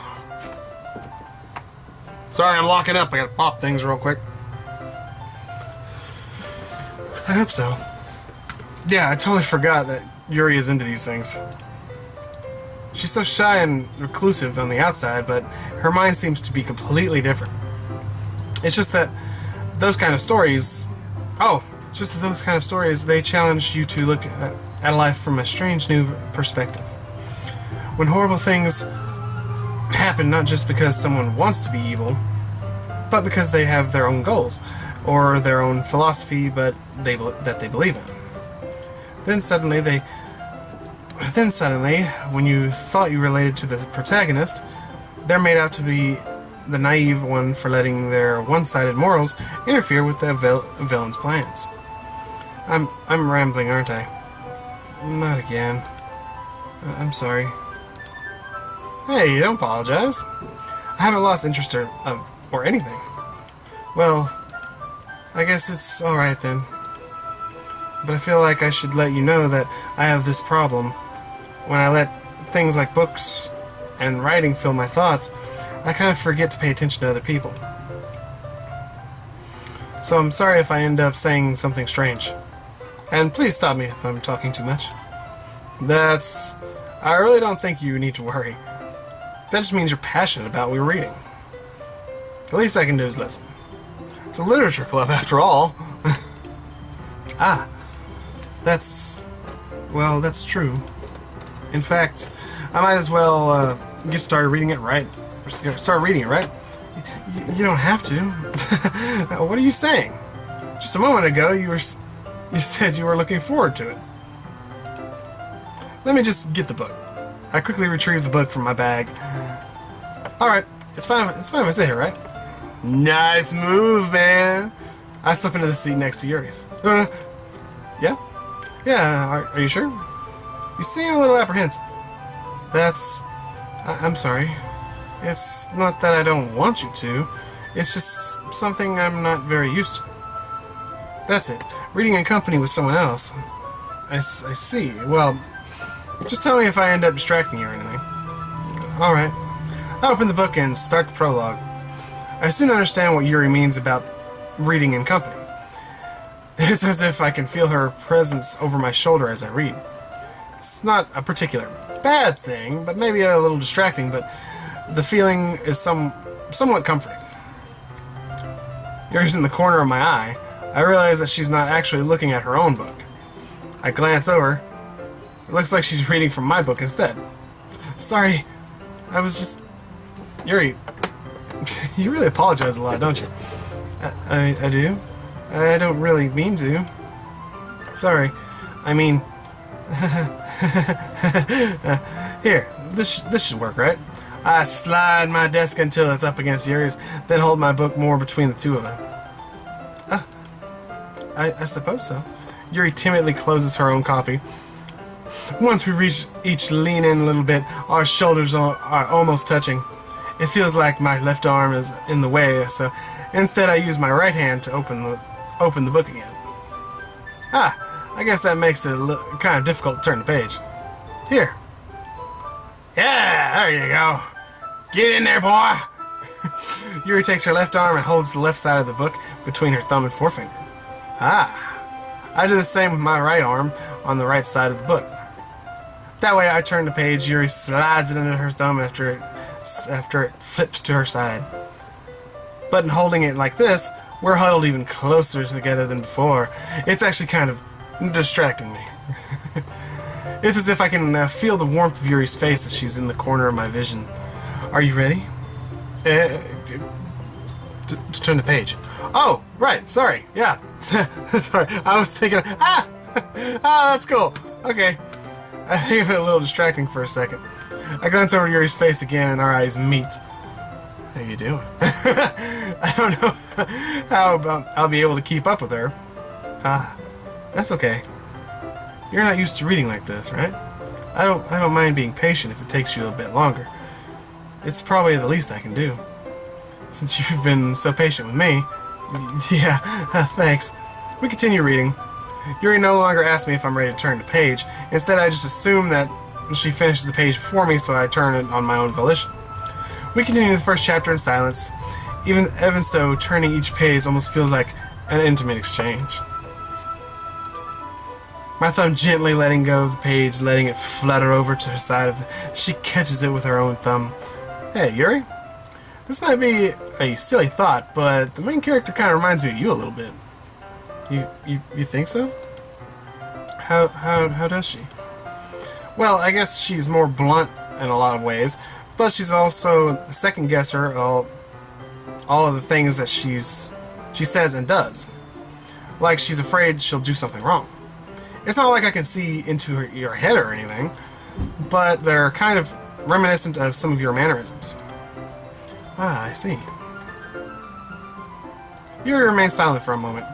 Sorry, I'm locking up. I gotta pop things real quick. I hope so. Yeah, I totally forgot that Yuri is into these things. She's so shy and reclusive on the outside, but her mind seems to be completely different. It's just that those kind of stories... they challenge you to look at life from a strange new perspective. When horrible things happen not just because someone wants to be evil, but because they have their own goals, or their own philosophy that they believe in. Then suddenly, when you thought you related to the protagonist, they're made out to be the naive one for letting their one-sided morals interfere with the villain's plans. I'm rambling, aren't I? Not again. I'm sorry. Hey, don't apologize. I haven't lost interest or anything. Well, I guess it's alright then. But I feel like I should let you know that I have this problem. When I let things like books and writing fill my thoughts, I kind of forget to pay attention to other people. So I'm sorry if I end up saying something strange. And please stop me if I'm talking too much. I really don't think you need to worry. That just means you're passionate about what we're reading. The least I can do is listen. It's a literature club, after all. Ah, well, that's true. In fact, I might as well get started reading it, right? Start reading it, right? You don't have to. What are you saying? Just a moment ago, you said you were looking forward to it. Let me just get the book. I quickly retrieved the book from my bag. Alright, it's fine if I sit here, right? Nice move, man. I slip into the seat next to Yuri's. Yeah? Yeah, are you sure? You seem a little apprehensive. I'm sorry. It's not that I don't want you to. It's just something I'm not very used to. That's it. Reading in company with someone else. I see. Well, just tell me if I end up distracting you or anything. Alright. I open the book and start the prologue. I soon understand what Yuri means about reading in company. It's as if I can feel her presence over my shoulder as I read. It's not a particular bad thing, but maybe a little distracting, but the feeling is somewhat comforting. Yuri's in the corner of my eye. I realize that she's not actually looking at her own book. I glance over. It looks like she's reading from my book instead. Sorry, I was just... Yuri, you really apologize a lot, don't you? I do? I don't really mean to. Sorry. I mean... Here, this should work, right? I slide my desk until it's up against Yuri's, then hold my book more between the two of them. I suppose so. Yuri timidly closes her own copy. Once we reach each lean in a little bit, our shoulders are almost touching. It feels like my left arm is in the way, so instead I use my right hand to open the book again. I guess that makes it kind of difficult to turn the page. Here. Yeah, there you go. Get in there, boy! Yuri takes her left arm and holds the left side of the book between her thumb and forefinger. I do the same with my right arm on the right side of the book. That way I turn the page, Yuri slides it into her thumb after it flips to her side. But in holding it like this, we're huddled even closer together than before. It's actually kind of distracting me. It's as if I can feel the warmth of Yuri's face as she's in the corner of my vision. Are you ready? To turn the page. Oh, right, sorry, yeah. Sorry, I was thinking, that's cool. Okay. I think of it a little distracting for a second. I glance over Yuri's face again and our eyes meet. How you doing? I don't know how I'll be able to keep up with her. That's okay. You're not used to reading like this, right? I don't mind being patient if it takes you a bit longer. It's probably the least I can do. Since you've been so patient with me. Yeah, thanks. We continue reading. Yuri no longer asks me if I'm ready to turn the page. Instead, I just assume that she finishes the page before me, so I turn it on my own volition. We continue the first chapter in silence. Even so, turning each page almost feels like an intimate exchange. My thumb gently letting go of the page, letting it flutter over to her side of the... She catches it with her own thumb. Hey, Yuri? This might be a silly thought, but the main character kind of reminds me of you a little bit. You think so? How does she? Well, I guess she's more blunt in a lot of ways, but she's also a second guesser all of the things that she says and does. Like she's afraid she'll do something wrong. It's not like I can see into your head or anything, but they're kind of reminiscent of some of your mannerisms. I see. Yuri remains silent for a moment.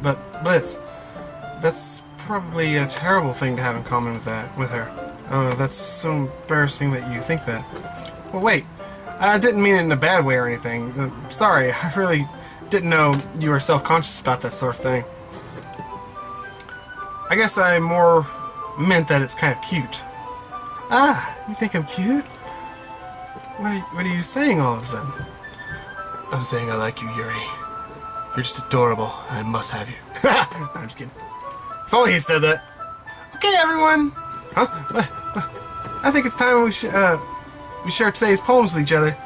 But that's probably a terrible thing to have in common with her. Oh, that's so embarrassing that you think that. Well, wait. I didn't mean it in a bad way or anything. Sorry, I really didn't know you were self-conscious about that sort of thing. I guess I more meant that it's kind of cute. You think I'm cute? What are you saying all of a sudden? I'm saying I like you, Yuri. You're just adorable, and I must have you. I'm just kidding. If only he said that. Okay, everyone. Huh? I think it's time we share today's poems with each other.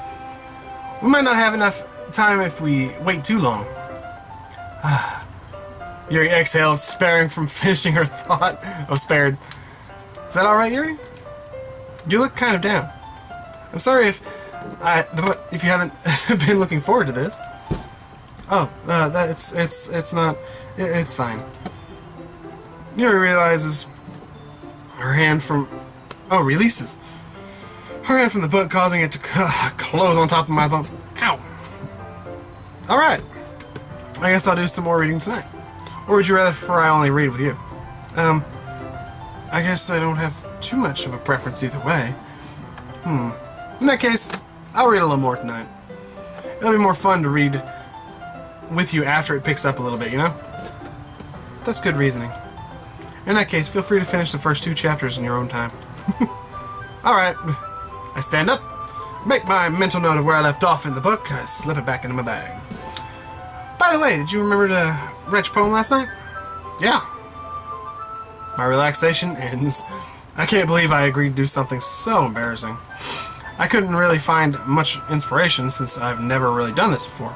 We might not have enough time if we wait too long. Yuri exhales, sparing from finishing her thought. Oh, spared. Is that alright, Yuri? You look kind of down. I'm sorry if you haven't been looking forward to this. Oh, it's fine. Yuri realizes her hand from... Oh, releases. Her hand from the book, causing it to close on top of my bump. Ow! Alright. I guess I'll do some more reading tonight. Or would you rather prefer I only read with you? I guess I don't have too much of a preference either way. In that case, I'll read a little more tonight. It'll be more fun to read with you after it picks up a little bit, you know? That's good reasoning. In that case, feel free to finish the first 2 chapters in your own time. Alright. I stand up, make my mental note of where I left off in the book, I slip it back into my bag. By the way, did you remember to write your poem last night? Yeah. My relaxation ends. I can't believe I agreed to do something so embarrassing. I couldn't really find much inspiration since I've never really done this before.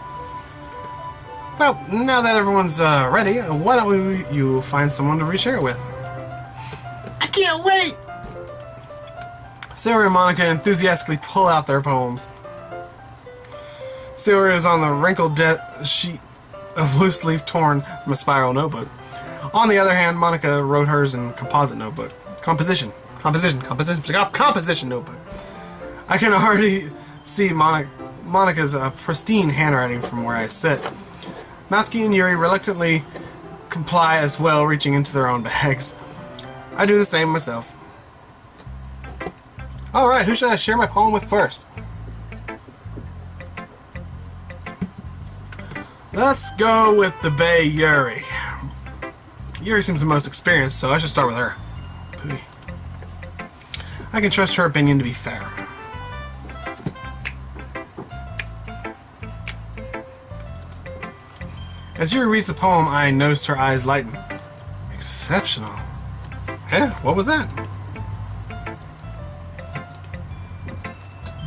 Well, now that everyone's ready, why don't you find someone to reshare it with? I can't wait! Sarah and Monica enthusiastically pull out their poems. Sarah is on the wrinkled sheet of loose leaf torn from a spiral notebook. On the other hand, Monica wrote hers in composite notebook. Composition notebook. I can already see Monica's pristine handwriting from where I sit. Natsuki and Yuri reluctantly comply as well, reaching into their own bags. I do the same myself. Alright, who should I share my poem with first? Let's go with the Bay Yuri. Yuri seems the most experienced, so I should start with her. Pooey. I can trust her opinion to be fair. As Yuri reads the poem, I noticed her eyes lighten. Exceptional. Eh? What was that?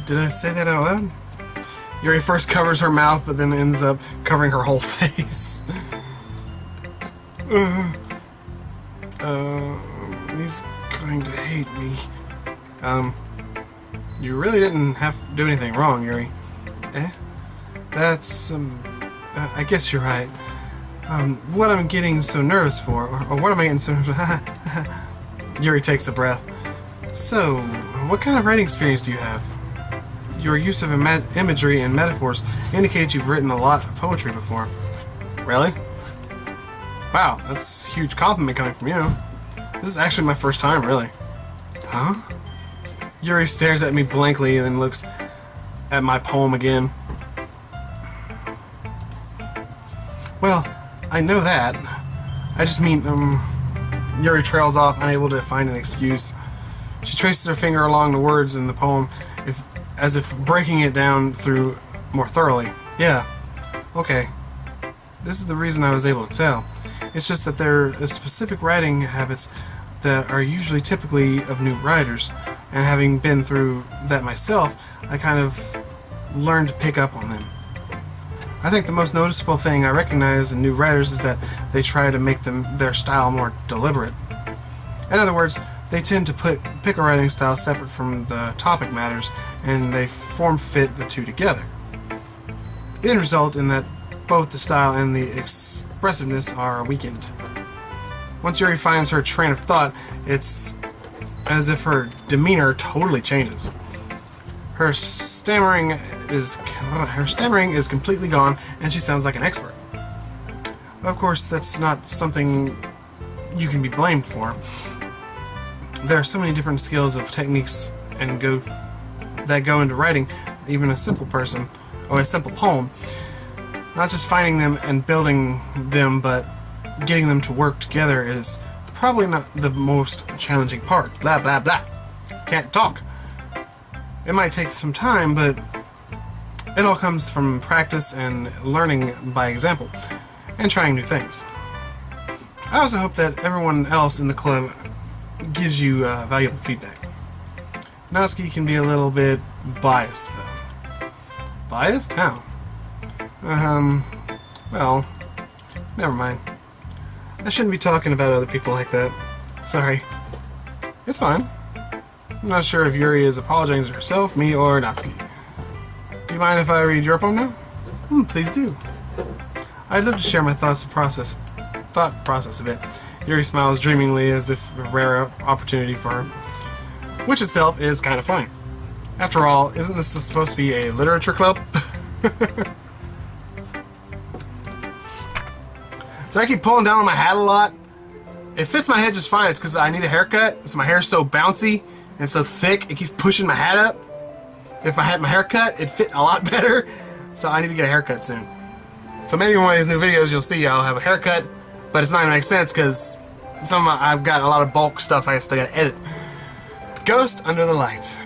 Did I say that out loud? Yuri first covers her mouth, but then ends up covering her whole face. He's going to hate me. You really didn't have to do anything wrong, Yuri. Eh? That's, I guess you're right. What I'm getting so nervous for, or what am I getting so nervous Yuri takes a breath. So, what kind of writing experience do you have? Your use of imagery and metaphors indicates you've written a lot of poetry before. Really? Wow, that's a huge compliment coming from you. This is actually my first time, really. Huh? Yuri stares at me blankly and then looks at my poem again. Well, I know that. I just mean, Yuri trails off, unable to find an excuse. She traces her finger along the words in the poem, as if breaking it down through more thoroughly. Yeah. Okay. This is the reason I was able to tell. It's just that there are specific writing habits that are usually typically of new writers, and having been through that myself, I kind of learned to pick up on them. I think the most noticeable thing I recognize in new writers is that they try to make their style more deliberate. In other words, they tend to pick a writing style separate from the topic matters, and they form-fit the two together. The end result in that both the style and the expressiveness are weakened. Once Yuri finds her train of thought, it's as if her demeanor totally changes. Her stammering is completely gone, and she sounds like an expert. Of course, that's not something you can be blamed for. There are so many different skills of techniques that go into writing even a simple poem. Not just finding them and building them, but getting them to work together is probably not the most challenging part. Blah, blah, blah. Can't talk. It might take some time, but it all comes from practice and learning by example, and trying new things. I also hope that everyone else in the club gives you valuable feedback. Natsuki can be a little bit biased, though. Biased? How? Well, never mind. I shouldn't be talking about other people like that. Sorry. It's fine. I'm not sure if Yuri is apologizing to herself, me, or Natsuki. Do you mind if I read your poem now? Please do. I'd love to share my thought process a bit. Yuri smiles dreamingly as if a rare opportunity for her, which itself is kind of funny. After all, isn't this supposed to be a literature club? So I keep pulling down on my hat a lot. It fits my head just fine. It's because I need a haircut, so my hair's so bouncy and so thick, it keeps pushing my hat up. If I had my hair cut, it'd fit a lot better. So I need to get a haircut soon. So maybe in one of these new videos you'll see I'll have a haircut, but it's not gonna make sense because I've got a lot of bulk stuff I still gotta edit. Ghost under the light.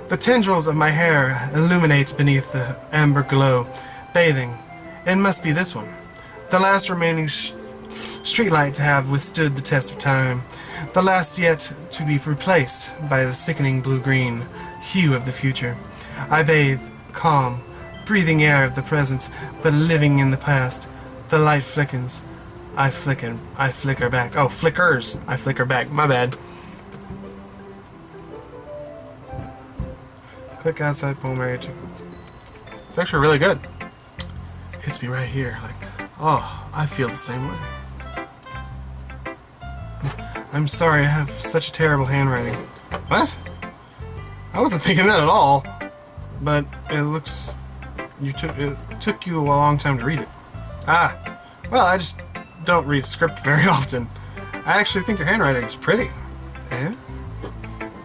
The tendrils of my hair illuminate beneath the amber glow, bathing. It must be this one, the last remaining streetlight to have withstood the test of time, the last yet to be replaced by the sickening blue-green hue of the future. I bathe, calm, breathing air of the present, but living in the past. The light flickers. I flicker back. Oh, flickers. I flicker back. My bad. Click outside poem area 2. It's actually really good. Hits me right here. Like, oh, I feel the same way. I'm sorry I have such a terrible handwriting. What? I wasn't thinking that at all. But it looks... It took you a long time to read it. Ah. Well, I just don't read script very often. I actually think your handwriting is pretty. Yeah?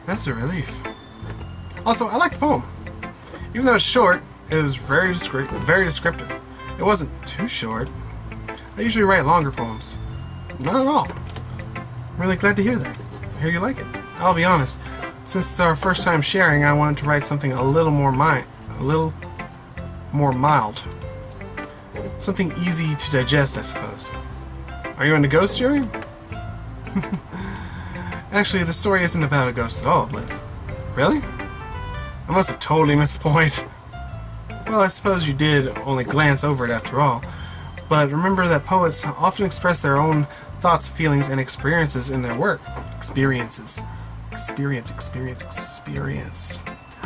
That's a relief. Also, I like the poem. Even though it's short, it was very descriptive. It wasn't too short. I usually write longer poems. Not at all. I'm really glad to hear that. I hear you like it. I'll be honest. Since it's our first time sharing, I wanted to write something a little more mild. Something easy to digest, I suppose. Are you into ghosts, Yuri? Actually, the story isn't about a ghost at all, Liz. Really? I must have totally missed the point. Well, I suppose you did only glance over it after all. But remember that poets often express their own thoughts, feelings, and experiences in their work. Experience. I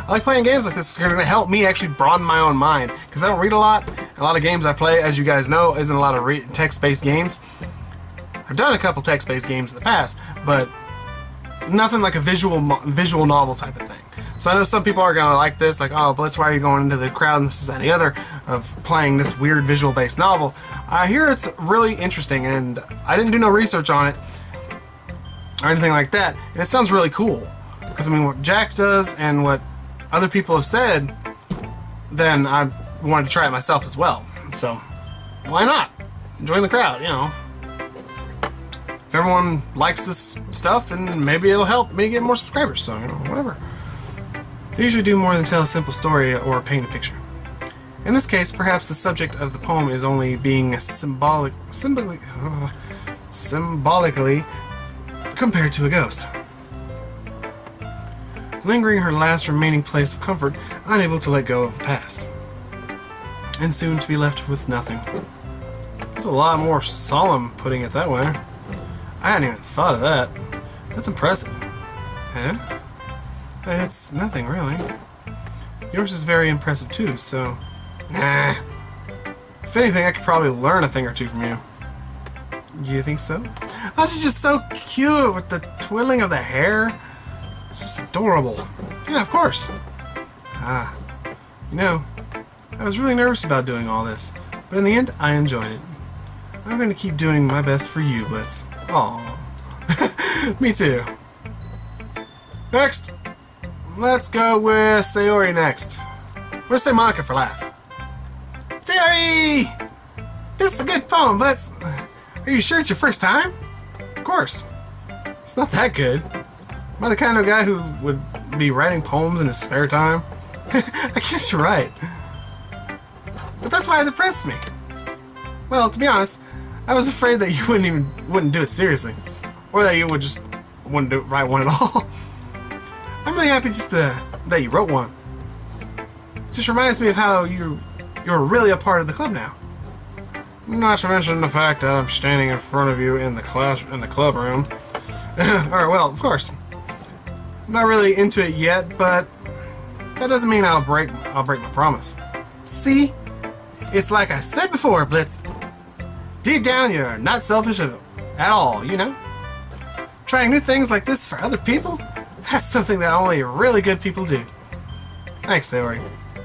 like playing games like this. It's going to help me actually broaden my own mind. Because I don't read a lot. A lot of games I play, as you guys know, isn't a lot of text-based games. I've done a couple text-based games in the past, but nothing like a visual novel type of thing. So I know some people are going to like this, like, oh, Blitz, why are you going into the crowd and this is any other of playing this weird visual-based novel? I hear it's really interesting, and I didn't do no research on it or anything like that, and it sounds really cool. Because, I mean, what Jack does and what other people have said, then I wanted to try it myself as well. So, why not? Join the crowd, you know. If everyone likes this stuff, then maybe it'll help me get more subscribers, so, you know, whatever. They usually do more than tell a simple story or paint a picture. In this case, perhaps the subject of the poem is only being symbolically compared to a ghost. Lingering her last remaining place of comfort, unable to let go of the past. And soon to be left with nothing. That's a lot more solemn, putting it that way. I hadn't even thought of that. That's impressive. Huh? It's nothing, really. Yours is very impressive, too, so... Nah. If anything, I could probably learn a thing or two from you. You think so? Oh, she's just so cute with the twiddling of the hair. It's just adorable. Yeah, of course. Ah. You know, I was really nervous about doing all this, but in the end, I enjoyed it. I'm going to keep doing my best for you, Blitz. Aww. Me too. Next! Let's go with Sayori next. We're gonna say Monica for last. Sayori! This is a good poem, but are you sure it's your first time? Of course. It's not that good. Am I the kind of guy who would be writing poems in his spare time? I guess you're right. But that's why it impressed me. Well, to be honest, I was afraid that you wouldn't do it seriously. Or that you wouldn't write one at all. I'm really happy just that you wrote one. Just reminds me of how you're really a part of the club now. Not to mention the fact that I'm standing in front of you in the club room. Alright, well, of course. I'm not really into it yet, but that doesn't mean I'll break my promise. See? It's like I said before, Blitz. Deep down, you're not selfish at all, you know? Trying new things like this for other people? That's something that only really good people do. Thanks, Sayori.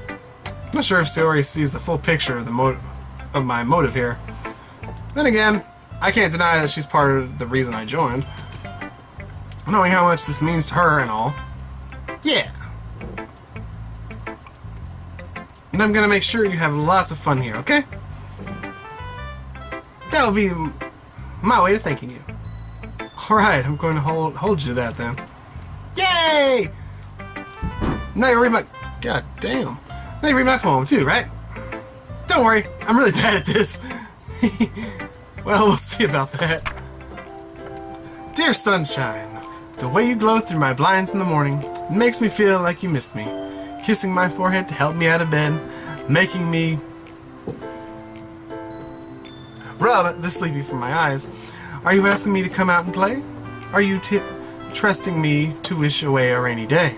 I'm not sure if Sayori sees the full picture of my motive here. Then again, I can't deny that she's part of the reason I joined. Knowing how much this means to her and all. Yeah. And I'm gonna make sure you have lots of fun here, okay? That'll be my way of thanking you. Alright, I'm going to hold you to that then. Yay! Now you read my... God damn. Now you read my poem too, right? Don't worry, I'm really bad at this. Well, we'll see about that. Dear sunshine, the way you glow through my blinds in the morning makes me feel like you missed me. Kissing my forehead to help me out of bed, making me rub the sleepy from my eyes. Are you asking me to come out and play? Are you trusting me to wish away a rainy day?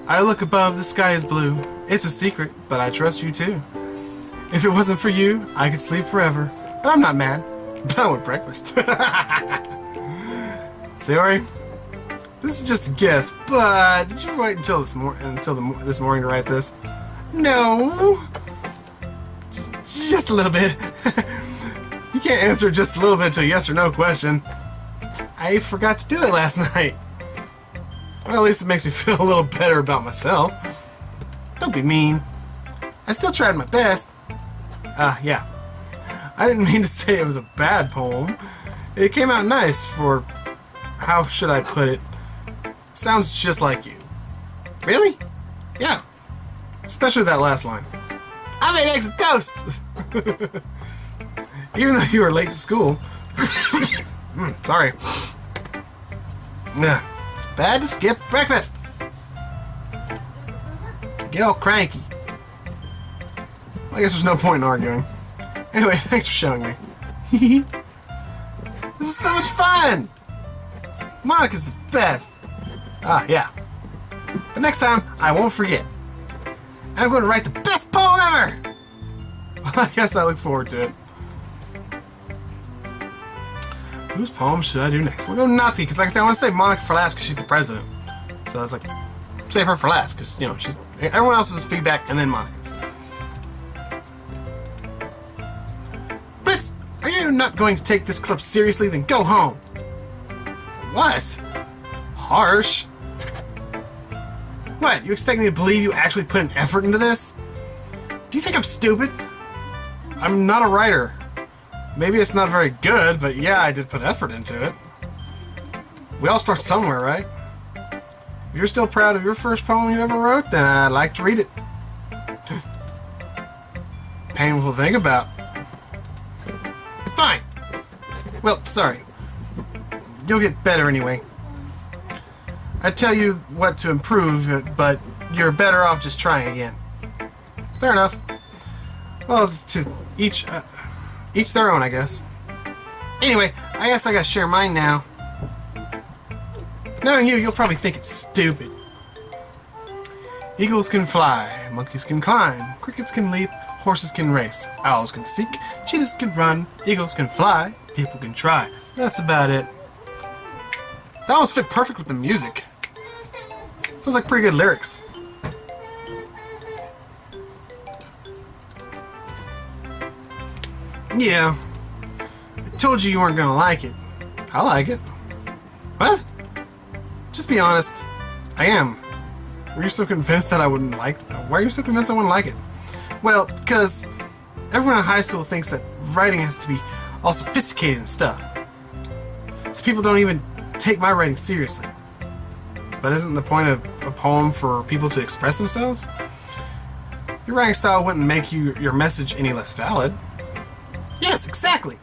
I look above, the sky is blue. It's a secret, but I trust you too. If it wasn't for you, I could sleep forever. But I'm not mad. But I want breakfast. Sayori, this is just a guess, but did you wait until this morning to write this? No. Just a little bit. You can't answer just a little bit to a yes or no question. I forgot to do it last night. Well, at least it makes me feel a little better about myself. Don't be mean. I still tried my best. Yeah. I didn't mean to say it was a bad poem. It came out nice for... How should I put it? Sounds just like you. Really? Yeah. Especially that last line. I made eggs and toast! Even though you were late to school. Sorry. It's bad to skip breakfast. Get all cranky. Well, I guess there's no point in arguing. Anyway, thanks for showing me. This is so much fun! Monica's the best. Yeah. But next time, I won't forget. And I'm going to write the best poem ever! Well, I guess I look forward to it. Whose poem should I do next? We'll go Nazi, because like I said, I want to save Monica for last because she's the president. So I was like, save her for last, because, you know, she's everyone else's feedback and then Monica's. Blitz, are you not going to take this club seriously? Then go home. What? Harsh. What, you expect me to believe you actually put an effort into this? Do you think I'm stupid? I'm not a writer. Maybe it's not very good, but yeah, I did put effort into it. We all start somewhere, right? If you're still proud of your first poem you ever wrote, then I'd like to read it. Painful to think about. Fine. Well, sorry. You'll get better anyway. I tell you what to improve, but you're better off just trying again. Fair enough. Well, to each their own, I guess. Anyway, I guess I gotta share mine now. Knowing you, you'll probably think it's stupid. Eagles can fly, monkeys can climb, crickets can leap, horses can race, owls can seek, cheetahs can run, eagles can fly, people can try. That's about it. That almost fit perfect with the music. Sounds like pretty good lyrics. Yeah. I told you weren't gonna like it. I like it. What? Just be honest. I am. Were you so convinced that I wouldn't like... Why are you so convinced I wouldn't like it? Well, because everyone in high school thinks that writing has to be all sophisticated and stuff. So people don't even take my writing seriously. But isn't the point of a poem for people to express themselves? Your writing style wouldn't make your message any less valid. Yes, exactly.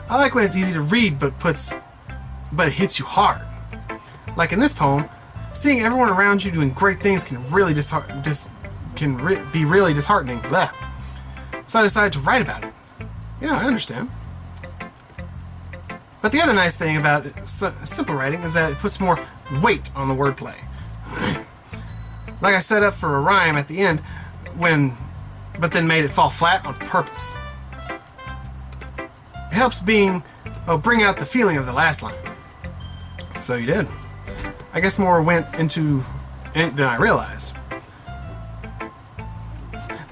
I like when it's easy to read, but it hits you hard. Like in this poem, Seeing everyone around you doing great things can really be really disheartening. Blah. So I decided to write about it. Yeah, I understand. But the other nice thing about simple writing is that it puts more weight on the wordplay. Like I set up for a rhyme at the end, but then made it fall flat on purpose. It helps bring out the feeling of the last line. So you did. I guess more went into it than I realized.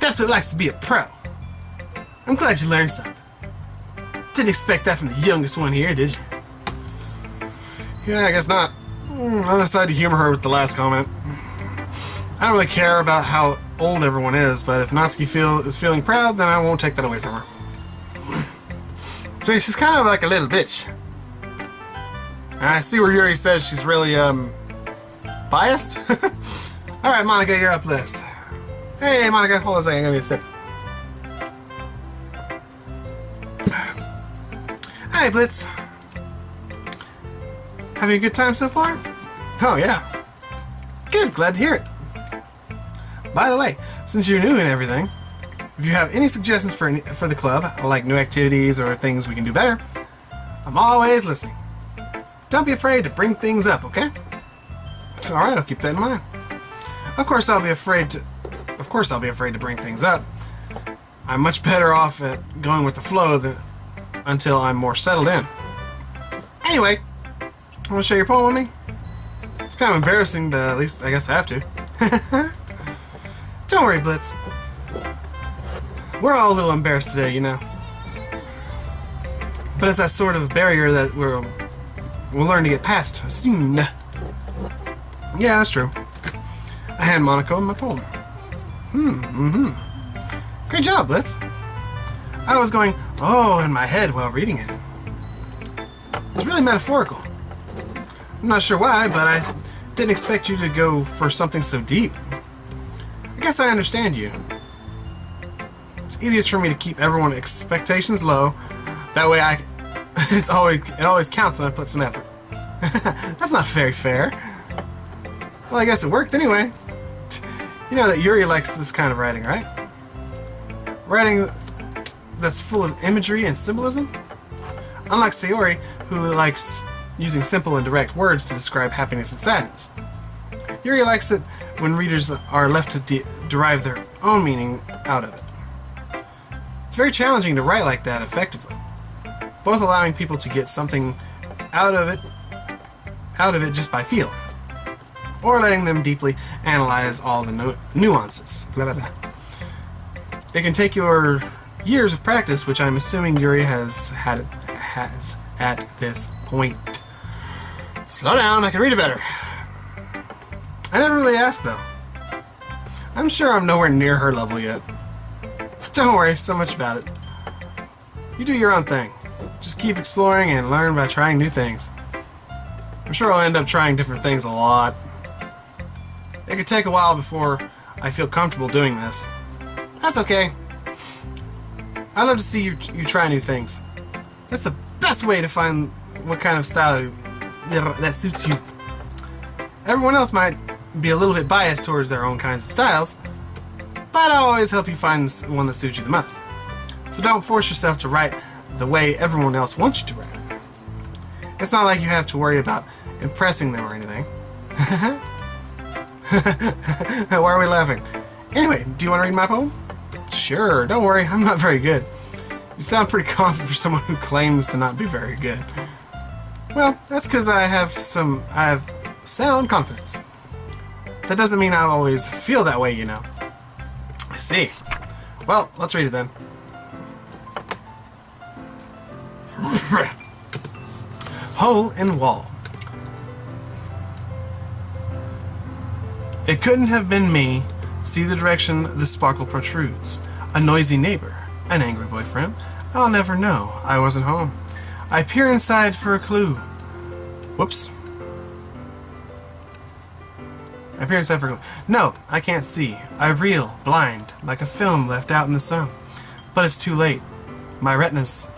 That's what it likes to be a pro. I'm glad you learned something. Didn't expect that from the youngest one here, did you? Yeah, I guess not. I decided to humor her with the last comment. I don't really care about how old everyone is, but if Natsuki is feeling proud, then I won't take that away from her. See, she's kind of like a little bitch. And I see where Yuri says she's really, biased. Alright, Monica, you're up next. Hey, Monica, hold on a second, give me a sip. Hi, Blitz. Having a good time so far? Oh, yeah. Good, glad to hear it. By the way, since you're new and everything, if you have any suggestions for the club, like new activities or things we can do better, I'm always listening. Don't be afraid to bring things up, okay? Alright, I'll keep that in mind. Of course I'll be afraid to bring things up. I'm much better off at going with the flow until I'm more settled in. Anyway, want to share your poem with me? It's kind of embarrassing, but at least I guess I have to. Don't worry, Blitz. We're all a little embarrassed today, you know. But it's that sort of barrier that we'll learn to get past soon. Yeah, that's true. I hand Monaco my poem. Great job, Blitz. I was going, oh, in my head while reading it. It's really metaphorical. I'm not sure why, but I didn't expect you to go for something so deep. I guess I understand you. It's easiest for me to keep everyone's expectations low. That way it always counts when I put some effort. That's not very fair. Well, I guess it worked anyway. You know that Yuri likes this kind of writing, right? Writing that's full of imagery and symbolism. Unlike Sayori, who likes using simple and direct words to describe happiness and sadness. Yuri likes it when readers are left to derive their own meaning out of it. It's very challenging to write like that effectively, both allowing people to get something out of it just by feeling, or letting them deeply analyze all the nuances. Blah, blah, blah. It can take your years of practice, which I'm assuming Yuri has at this point. Slow down, I can read it better. I never really asked, though. I'm sure I'm nowhere near her level yet. Don't worry so much about it. You do your own thing. Just keep exploring and learn by trying new things. I'm sure I'll end up trying different things a lot. It could take a while before I feel comfortable doing this. That's okay. I love to see you try new things. That's the best way to find what kind of style that suits you. Everyone else might be a little bit biased towards their own kinds of styles, but I'll always help you find one that suits you the most. So don't force yourself to write the way everyone else wants you to write. It's not like you have to worry about impressing them or anything. Why are we laughing? Anyway, do you want to read my poem? Sure, don't worry, I'm not very good. You sound pretty confident for someone who claims to not be very good. Well, that's because I have sound confidence. That doesn't mean I always feel that way, you know. I see. Well, let's read it then. Hole in wall. It couldn't have been me. See the direction the sparkle protrudes. A noisy neighbor. An angry boyfriend. I'll never know. I wasn't home. I peer inside for a clue. Whoops. I peer inside for a clue. No, I can't see. I reel, blind, like a film left out in the sun. But it's too late. My retina's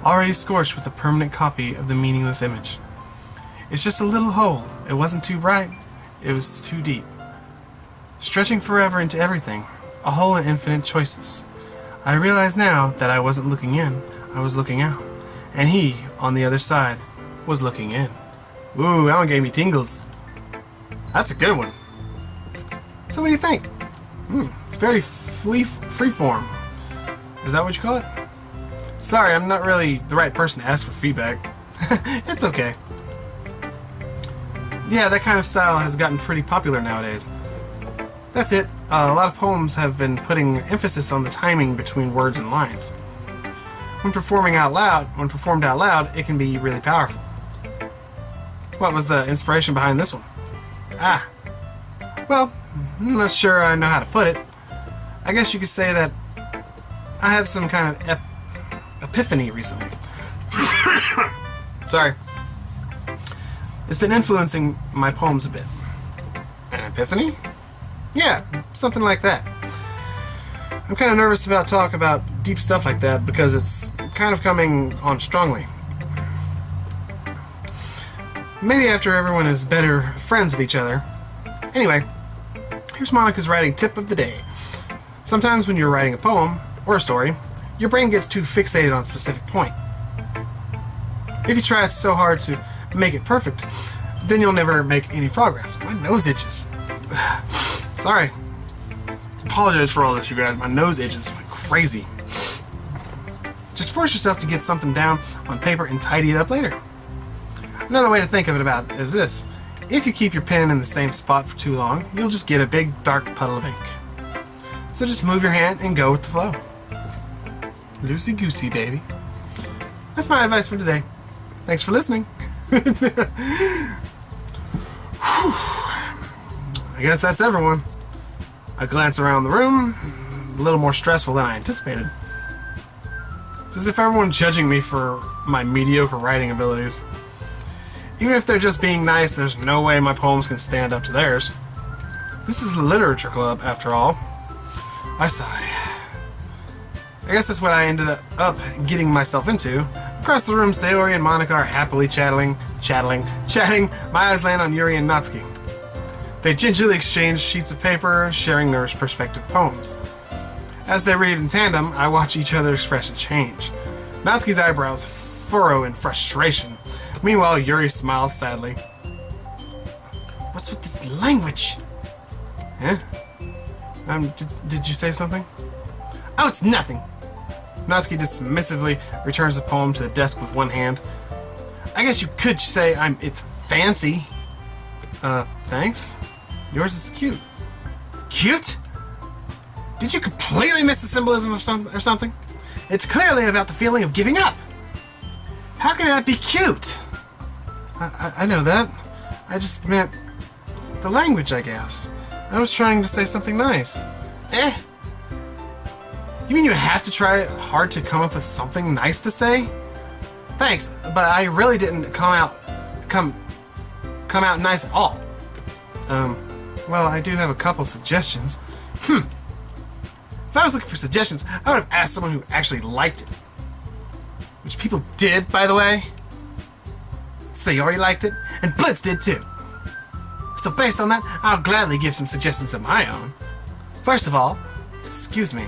already scorched with a permanent copy of the meaningless image. It's just a little hole. It wasn't too bright. It was too deep. Stretching forever into everything, a hole in infinite choices. I realize now that I wasn't looking in, I was looking out. And he, on the other side, was looking in. Ooh, that one gave me tingles. That's a good one. So what do you think? It's very freeform. Is that what you call it? Sorry, I'm not really the right person to ask for feedback. It's okay. Yeah, that kind of style has gotten pretty popular nowadays. That's it. A lot of poems have been putting emphasis on the timing between words and lines. When performed out loud, it can be really powerful. What was the inspiration behind this one? Well, I'm not sure I know how to put it. I guess you could say that I had some kind of epiphany recently. Sorry. It's been influencing my poems a bit. An epiphany? Yeah, something like that. I'm kind of nervous about talk about deep stuff like that because it's kind of coming on strongly. Maybe after everyone is better friends with each other. Anyway, here's Monica's writing tip of the day. Sometimes when you're writing a poem or a story, your brain gets too fixated on a specific point. If you try so hard to make it perfect, then you'll never make any progress. My nose itches. Sorry. Apologize for all this, you guys. My nose itches like crazy. Just force yourself to get something down on paper and tidy it up later. Another way to think of it about is this. If you keep your pen in the same spot for too long, you'll just get a big dark puddle of ink. So just move your hand and go with the flow. Loosey-goosey, baby. That's my advice for today. Thanks for listening. I guess that's everyone. A glance around the room, a little more stressful than I anticipated. It's as if everyone's judging me for my mediocre writing abilities. Even if they're just being nice, there's no way my poems can stand up to theirs. This is a literature club, after all. I sigh. I guess that's what I ended up getting myself into. Across the room, Sayori and Monica are happily chatting. My eyes land on Yuri and Natsuki. They gingerly exchange sheets of paper, sharing their respective poems. As they read in tandem, I watch each other's expression change. Natsuki's eyebrows furrow in frustration. Meanwhile, Yuri smiles sadly. What's with this language? Huh? Did you say something? Oh, it's nothing. Natsuki dismissively returns the poem to the desk with one hand. I guess you could say it's fancy. Thanks. Yours is cute. Cute? Did you completely miss the symbolism of something? It's clearly about the feeling of giving up. How can that be cute? I know that. I just meant the language, I guess. I was trying to say something nice. You mean you have to try hard to come up with something nice to say? Thanks, but I really didn't come out nice at all. Well, I do have a couple suggestions. If I was looking for suggestions, I would have asked someone who actually liked it. Which people did, by the way. Sayori liked it, and Blitz did too. So based on that, I'll gladly give some suggestions of my own. First of all, excuse me,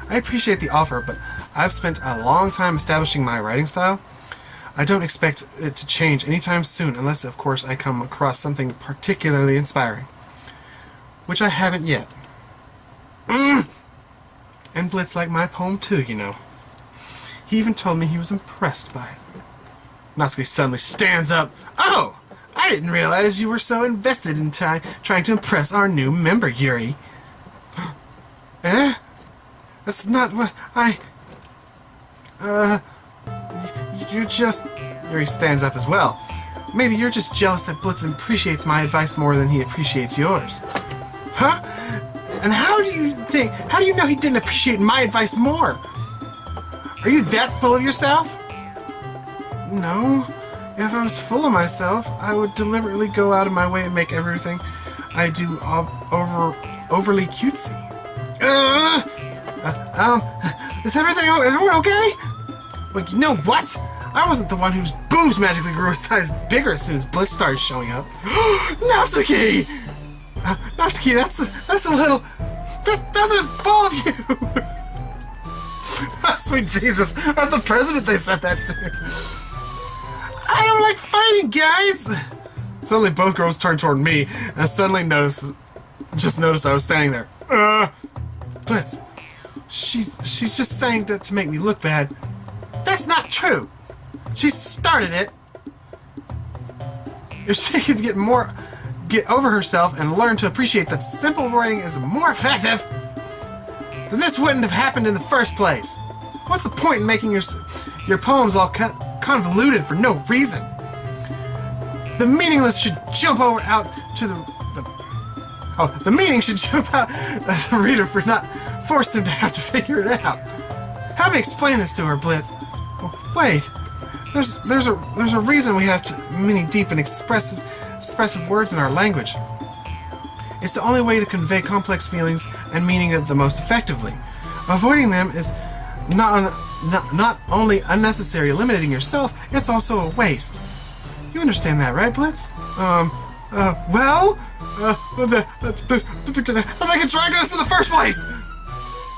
I appreciate the offer, but I've spent a long time establishing my writing style. I don't expect it to change anytime soon, unless, of course, I come across something particularly inspiring. Which I haven't yet. And Blitz liked my poem too, you know. He even told me he was impressed by it. Natsuki suddenly stands up. Oh! I didn't realize you were so invested in trying to impress our new member, Yuri. That's not what you're just... Yuri stands up as well. Maybe you're just jealous that Blitz appreciates my advice more than he appreciates yours. Huh? And how do you know he didn't appreciate my advice more? Are you that full of yourself? No. If I was full of myself, I would deliberately go out of my way and make everything I do overly cutesy. Is everyone okay? Well, you know what? I wasn't the one whose boobs magically grew a size bigger as soon as Blitz started showing up. Natsuki! Natsuki, that's a little... This doesn't involve you! Oh, sweet Jesus, that's the president they said that to. I don't like fighting, guys! Suddenly both girls turned toward me, and I suddenly noticed I was standing there. Blitz, she's just saying that to make me look bad. That's not true! She started it! If she could get over herself and learn to appreciate that simple writing is more effective, then this wouldn't have happened in the first place. What's the point in making your poems all convoluted for no reason? The meaningless should jump out to the meaning should jump out as the reader for not force them to have to figure it out. Help me explain this to her, Blitz. Wait, there's a reason we have many deep and expressive words in our language. It's the only way to convey complex feelings and meaning the most effectively. Avoiding them is not only unnecessary, eliminating yourself, it's also a waste. You understand that, right, Blitz? How did I get dragged into this in the first place?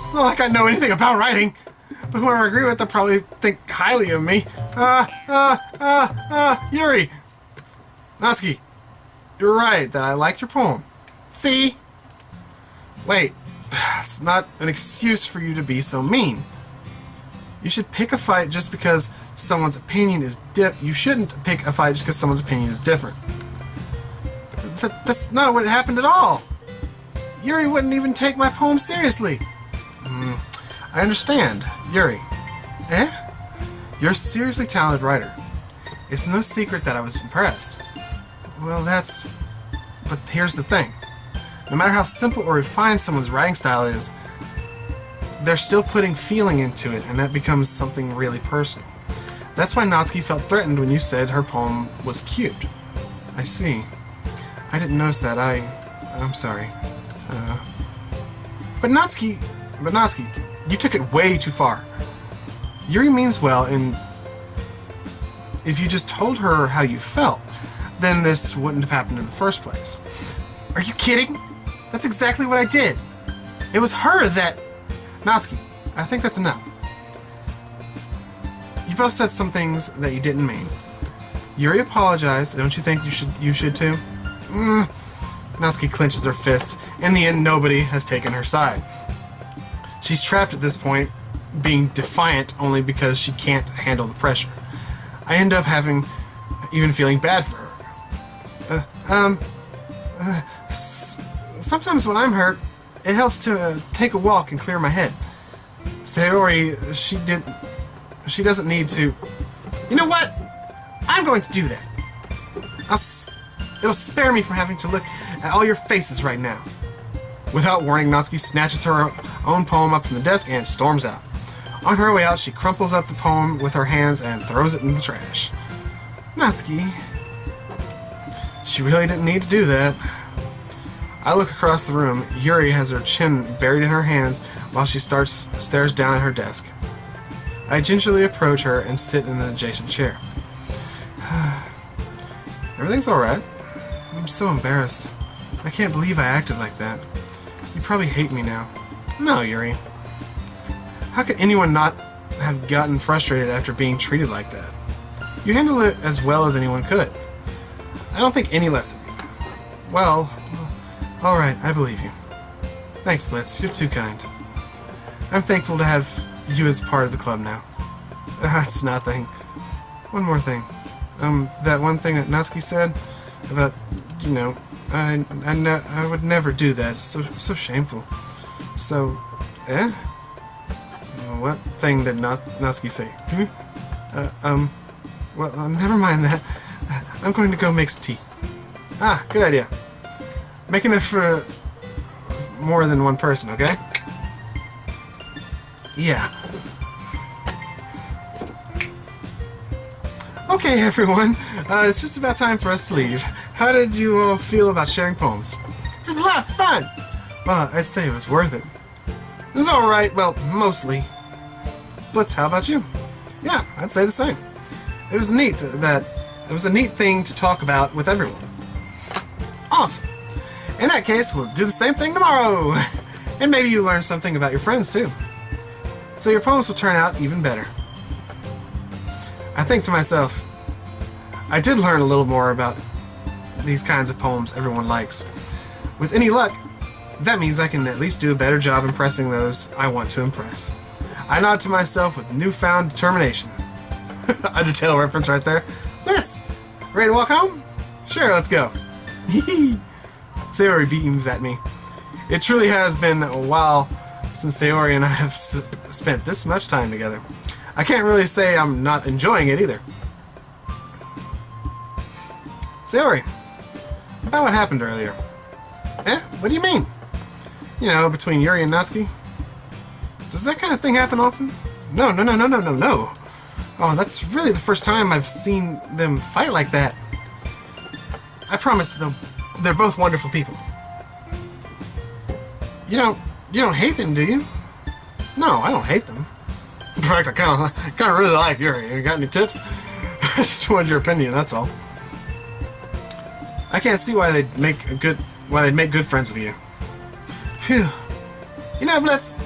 It's not like I know anything about writing, but whoever I agree with, they'll probably think highly of me. Yuri! Natsuki, you're right that I liked your poem. See? Wait, it's not an excuse for you to be so mean. You should pick a fight just because someone's opinion is you shouldn't pick a fight just because someone's opinion is different. That's not what happened at all. Yuri wouldn't even take my poem seriously. I understand, Yuri. You're a seriously talented writer. It's no secret that I was impressed. Well, but here's the thing. No matter how simple or refined someone's writing style is, they're still putting feeling into it, and that becomes something really personal. That's why Natsuki felt threatened when you said her poem was cute. I see. I didn't notice that. I'm sorry. But Natsuki, you took it way too far. Yuri means well, and if you just told her how you felt, then this wouldn't have happened in the first place. Are you kidding? That's exactly what I did. It was her that... Natsuki, I think that's enough. You both said some things that you didn't mean. Yuri apologized. Don't you think you should too? Natsuki clenches her fist. In the end, nobody has taken her side. She's trapped at this point, being defiant only because she can't handle the pressure. I end up even feeling bad for her. Sometimes when I'm hurt, it helps to take a walk and clear my head. Sayori, she doesn't need to... You know what? I'm going to do that. It'll spare me from having to look at all your faces right now. Without warning, Natsuki snatches her own poem up from the desk and storms out. On her way out, she crumples up the poem with her hands and throws it in the trash. Natsuki... She really didn't need to do that. I look across the room. Yuri has her chin buried in her hands while she stares down at her desk. I gingerly approach her and sit in an adjacent chair. Everything's alright. I'm so embarrassed. I can't believe I acted like that. You probably hate me now. No, Yuri. How could anyone not have gotten frustrated after being treated like that? You handled it as well as anyone could. I don't think any less of you. Well, alright, I believe you. Thanks, Blitz. You're too kind. I'm thankful to have you as part of the club now. It's nothing. One more thing. That one thing that Natsuki said about, you know, I would never do that. It's so shameful. So, What thing did Natsuki say? Well, never mind that. I'm going to go make some tea. Ah, good idea. Making it for more than one person, okay? Yeah. Okay, everyone. It's just about time for us to leave. How did you all feel about sharing poems? It was a lot of fun! Well, I'd say it was worth it. It was alright, well, mostly. Blitz, how about you? Yeah, I'd say the same. It was neat a neat thing to talk about with everyone. Awesome! In that case, we'll do the same thing tomorrow. And maybe you learn something about your friends too. So your poems will turn out even better. I think to myself, I did learn a little more about these kinds of poems everyone likes. With any luck, that means I can at least do a better job impressing those I want to impress. I nod to myself with newfound determination. Undertale reference right there. Let's! Ready to walk home? Sure, let's go. Sayori beams at me. It truly has been a while since Sayori and I have spent this much time together. I can't really say I'm not enjoying it either. Sayori, about what happened earlier. What do you mean? You know, between Yuri and Natsuki? Does that kind of thing happen often? No. Oh, that's really the first time I've seen them fight like that. I promise they're both wonderful people. You don't hate them, do you? No, I don't hate them. In fact, I kind of really like Yuri. You got any tips? I just wanted your opinion. That's all. I can't see why they'd make good friends with you. Phew. You know, but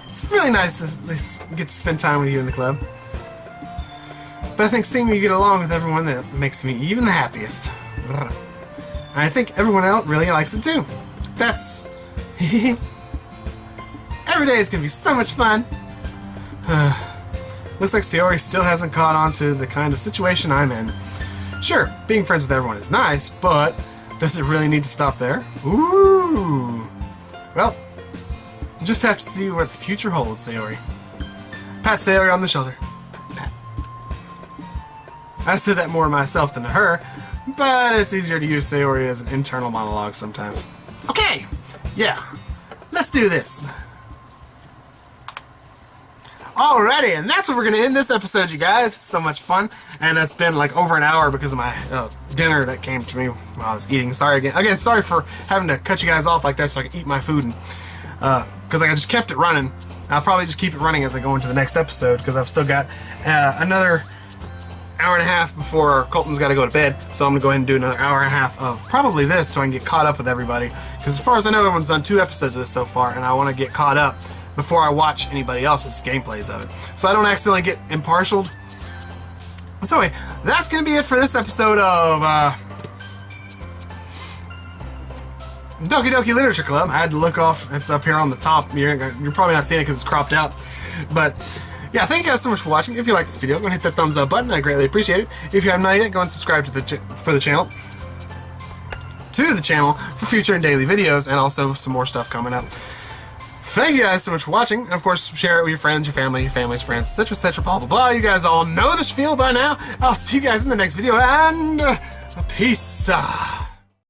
it's really nice to get to spend time with you in the club. But I think seeing you get along with everyone that makes me even the happiest. And I think everyone else really likes it too. That's... Every day is gonna be so much fun. Looks like Sayori still hasn't caught on to the kind of situation I'm in. Sure, being friends with everyone is nice, but does it really need to stop there? Ooh. Well, we'll just have to see what the future holds, Sayori. Pat Sayori on the shoulder. Pat. I said that more to myself than to her, but it's easier to use Sayori as an internal monologue sometimes. Okay, yeah, let's do this. Alrighty, and that's where we're gonna end this episode, you guys. So much fun, and it's been like over an hour because of my dinner that came to me while I was eating. Sorry again, sorry for having to cut you guys off like that so I can eat my food, and because I just kept it running. I'll probably just keep it running as I go into the next episode because I've still got another hour and a half before Colton's got to go to bed. So I'm gonna go ahead and do another hour and a half of probably this so I can get caught up with everybody. Because as far as I know, everyone's done 2 episodes of this so far, and I want to get caught up before I watch anybody else's gameplays of it, so I don't accidentally get impartialed. So anyway, that's gonna be it for this episode of Doki Doki Literature Club. I had to look off, it's up here on the top. You're probably not seeing it because it's cropped out, but yeah, thank you guys so much for watching. If you liked this video, go and hit that thumbs up button. I greatly appreciate it. If you have not yet, go and subscribe to the channel for future and daily videos, and also some more stuff coming up. Thank you guys so much for watching, and of course, share it with your friends, your family, your family's friends, etc., blah, blah, blah. You guys all know the spiel by now. I'll see you guys in the next video, and peace.